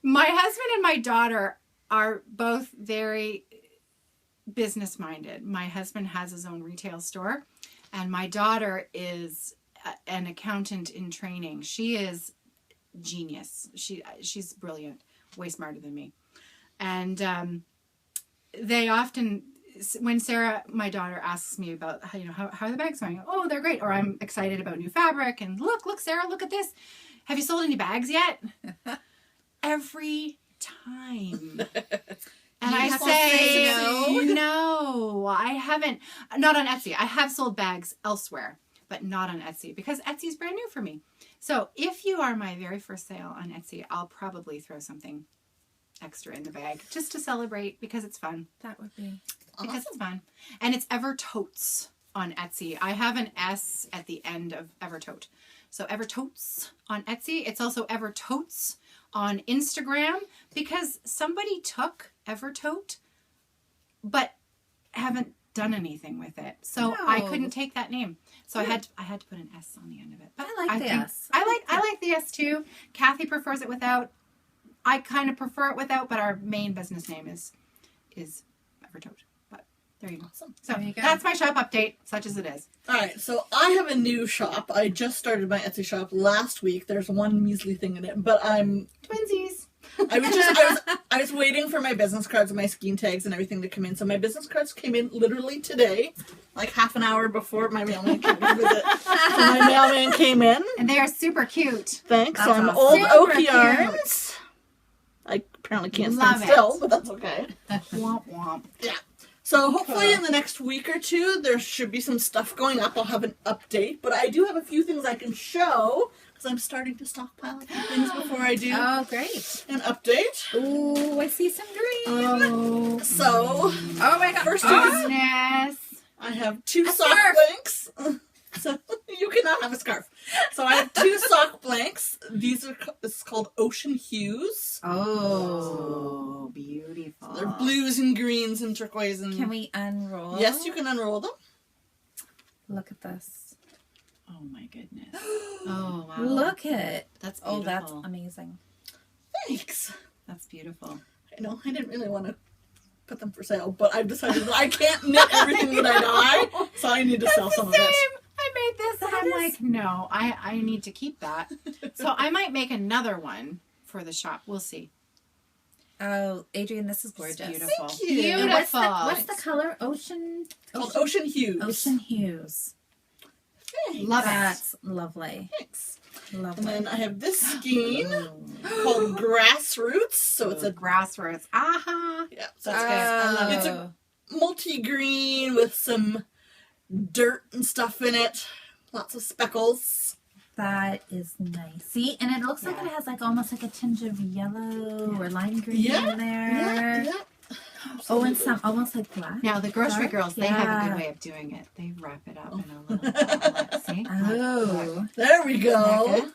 my husband and my daughter are both very business minded. My husband has his own retail store, and my daughter is an accountant in training. She is genius. She's brilliant, way smarter than me. And they often, when Sarah, my daughter, asks me about how are the bags going? Oh, they're great. Or I'm excited about new fabric, and look, Sarah, look at this. Have you sold any bags yet? Every time. And I say, no, I haven't. Not on Etsy. I have sold bags elsewhere, but not on Etsy, because Etsy's brand new for me. So if you are my very first sale on Etsy, I'll probably throw something extra in the bag just to celebrate, because it's fun. That would be awesome. Because it's fun. And it's Evertotes on Etsy. I have an S at the end of Evertote. So Evertotes on Etsy. It's also Evertotes on Instagram, because somebody took Evertote but haven't done anything with it. So I couldn't take that name. So I had to put an S on the end of it. But I like the S. I like the S too. Kathy prefers it without. I kind of prefer it without, but our main business name is Evertote. But there you go. Awesome. So there you go. That's my shop update, such as it is. All right, so I have a new shop. I just started my Etsy shop last week. There's one measly thing in it, but I'm Twinsies. I was waiting for my business cards and my skiing tags and everything to come in. So my business cards came in literally today, like half an hour before my mailman came to visit. So my mailman came in. And they are super cute. Thanks. That's So I'm awesome. old Super oak cute. yarns. I apparently can't Love stand still, it. but that's okay. Womp womp. Yeah. So hopefully in the next week or two, there should be some stuff going up. I'll have an update, but I do have a few things I can show, because I'm starting to stockpile a few things before I do Oh, great. an update. Ooh, I see some green. So, Oh my god. first Goodness. I have 2 A sock scarf. blanks. So you cannot have a scarf. So I have 2 sock blanks. This is called Ocean Hues. Oh, beautiful. They're blues and greens and turquoise and. Can we unroll? Yes, you can unroll them. Look at this. Oh my goodness. Oh wow. Look at. That's beautiful. Oh, that's amazing. Thanks. That's beautiful. I know I didn't really want to put them for sale, but I've decided that I can't knit everything that I dye, so I need to sell some of this. I made this and I'm like, no, I need to keep that. So I might make another one for the shop. We'll see. Oh, Adrienne, this is gorgeous. It's beautiful. Thank you. Beautiful. What's the color? Ocean Hues. Ocean hues. Thanks. Love it. That's lovely. Thanks. Lovely. And then I have this skein called Grassroots. So it's a Grassroots. Aha. yeah, so that's good. I love it. It's a multi-green with some dirt and stuff in it. Lots of speckles. That is nice. See, and it looks like it has like almost like a tinge of yellow or lime green in there. Yeah. Oh, and some almost like black. Now the grocery Dark? girls, they have a good way of doing it. They wrap it up in a little bottle. See? Oh, There we go.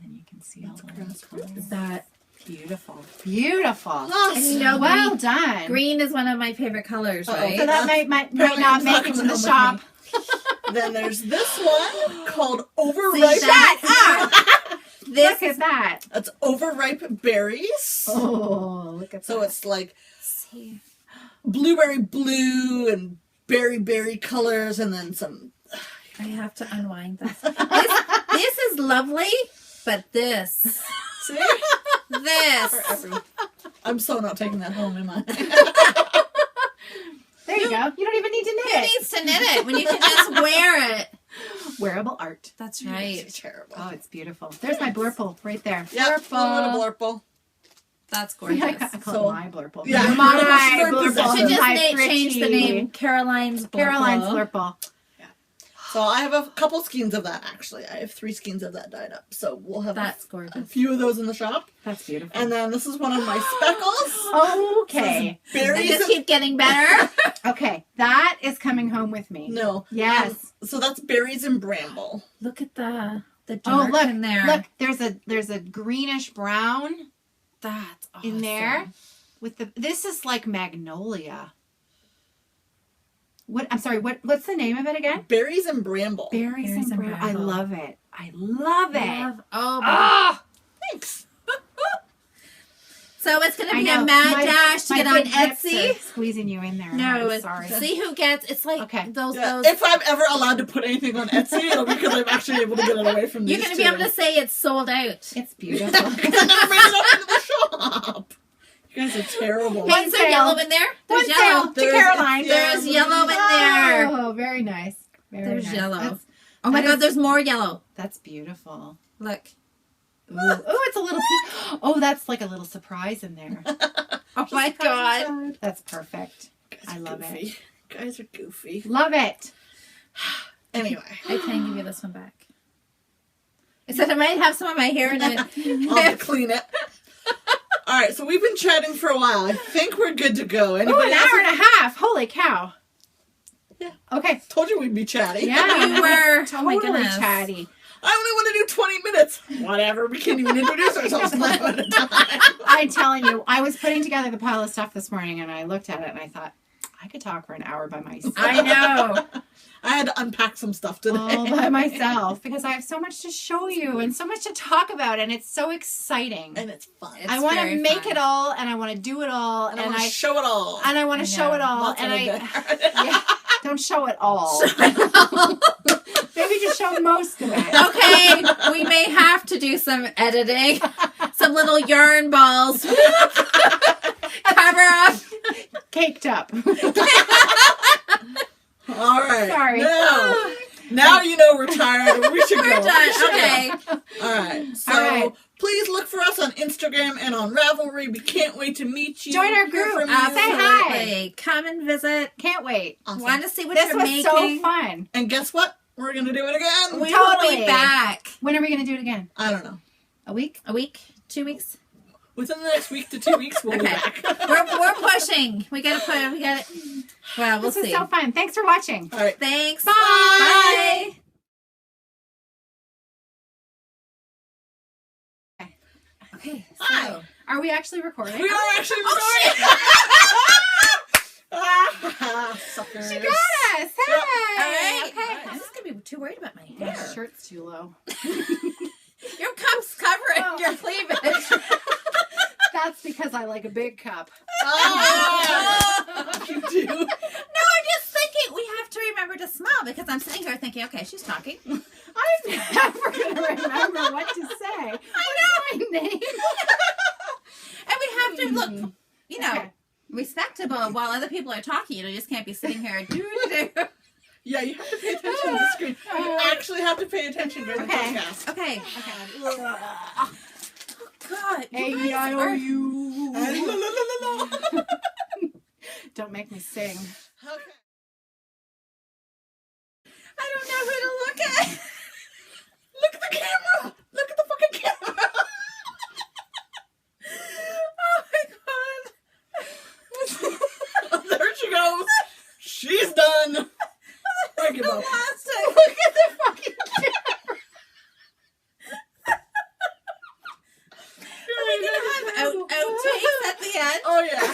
And you can see all the Grassroots. that beautiful. Beautiful. Awesome. And you know, Well done. green is one of my favorite colors, right? So that might Apparently not it's make not it to coming the home with shop. Then there's this one called Overripe. This Look at that. That's Overripe berries. Oh, look at So that. it's like see. blueberry blue and berry colors, and then some. I have to unwind this. This is lovely, but this. See? This. I'm so not taking that home, am I? There you go. You don't even need to knit Who it. needs to knit it when you can just wear it? Wearable art. That's It's right. terrible. Oh, it's beautiful. There's my blurple right there. Yeah, a little bit of blurple. That's I gorgeous. call So- it my blurple. Yeah. My Blurple. blurple. I should just My change the Fritchie. name Caroline's Blurple. Caroline's blurple. So I have a couple skeins of that, actually. I have 3 skeins of that dyed up. So we'll have That's a gorgeous. few of those in the shop. That's beautiful. And then this is one of my speckles. Okay. They Berries. just keep getting better. Okay. That is coming home with me. No. Yes. So that's berries and bramble. Look at the Oh, dark look. in there. Look. There's a greenish brown That's awesome. in there with this is like magnolia. What? I'm sorry. What's the name of it again? Berries and bramble. Berries and and bramble. I bramble. love it. I love it. Oh, my Ah! Thanks. So it's going to I be know. a mad My- dash to my get on big hips Etsy. are squeezing you in there. No, I'm it's, sorry. see who gets. It's like Okay. those. Yeah, if I'm ever allowed to put anything on Etsy, it'll be because I'm actually able to get it away from these You're going to be able to say it's sold out. It's beautiful. Because I never made it up into the shop. You guys are terrible. Hey, is there sale. yellow in there? There's One yellow. sale to Caroline. There's yellow in there. Oh, very nice. Very There's nice. yellow. Oh my God, there's more yellow. That's beautiful. Look. Ooh, it's a little pink. Oh, that's like a little surprise in there. Oh my God. That's perfect. Guys I are love goofy. it. You guys are goofy. Love it. Anyway, I can give you this one back. I said I might have some of my hair in it. I'll have to clean it. All right, so we've been chatting for a while. I think we're good to go. Oh, Anybody an else? hour and a half. Holy cow. Yeah. Okay. Told you we'd be chatty. Yeah, We were totally oh my goodness. chatty. I only want to do 20 minutes. Whatever. We can't even introduce ourselves now at a time. I'm telling you, I was putting together the pile of stuff this morning and I looked at it and I thought, I could talk for an hour by myself. I know. I had to unpack some stuff today. All by myself because I have so much to show you and so much to talk about and it's so exciting. And it's fun. It's I want to very make fun. it all and I want to do it all and I want to show it all. and I want to show it all Lots and of I it. yeah, don't show it all. Maybe just show most of it. Okay, we may have to do some editing. Some little yarn balls. Cover up. Caked up. All right. Sorry. Now you know we're tired. We should We're go. done. Okay. All right. So All right. please look for us on Instagram and on Ravelry. We can't wait to meet you. Join our hear group. from you. Say hi. Absolutely. Come and visit. Can't wait. Awesome. Want to see what This you're was making? so fun. And guess what? We're going to do it again. We Totally. will be back. When are we going to do it again? I don't know. A week? A week? 2 weeks? Within the next week to 2 weeks, we'll be Okay. back. We're pushing. We got it. Well, we'll This was see. so fun. Thanks for watching. All right. Thanks. Bye. Bye. Okay. Hi. So, Are we actually recording? We are actually Oh, recording. Suckers. She got us. Hey. all right. Okay. I'm just gonna be too worried about my My hair. shirt's too low. Your cup's covering Oh. your cleavage. that's because I like a big cup. You do. No, I'm just thinking we have to remember to smile because I'm sitting here thinking, okay, she's talking. I'm never going to remember what to say. What's my name? And we have to look, you know, respectable while other people are talking. You just can't be sitting here. Yeah, you have to pay attention to the screen. You actually have to pay attention during the podcast. Okay. Oh, God. A-E-I-O-U. La-la-la-la-la. Don't make me sing. Okay. I don't know who to look at. Look at the camera. Look at the fucking camera. Oh, my God. There she goes. She's done. I give up. Look At the fucking camera. Are we going to have outtakes at the end? Oh, yeah.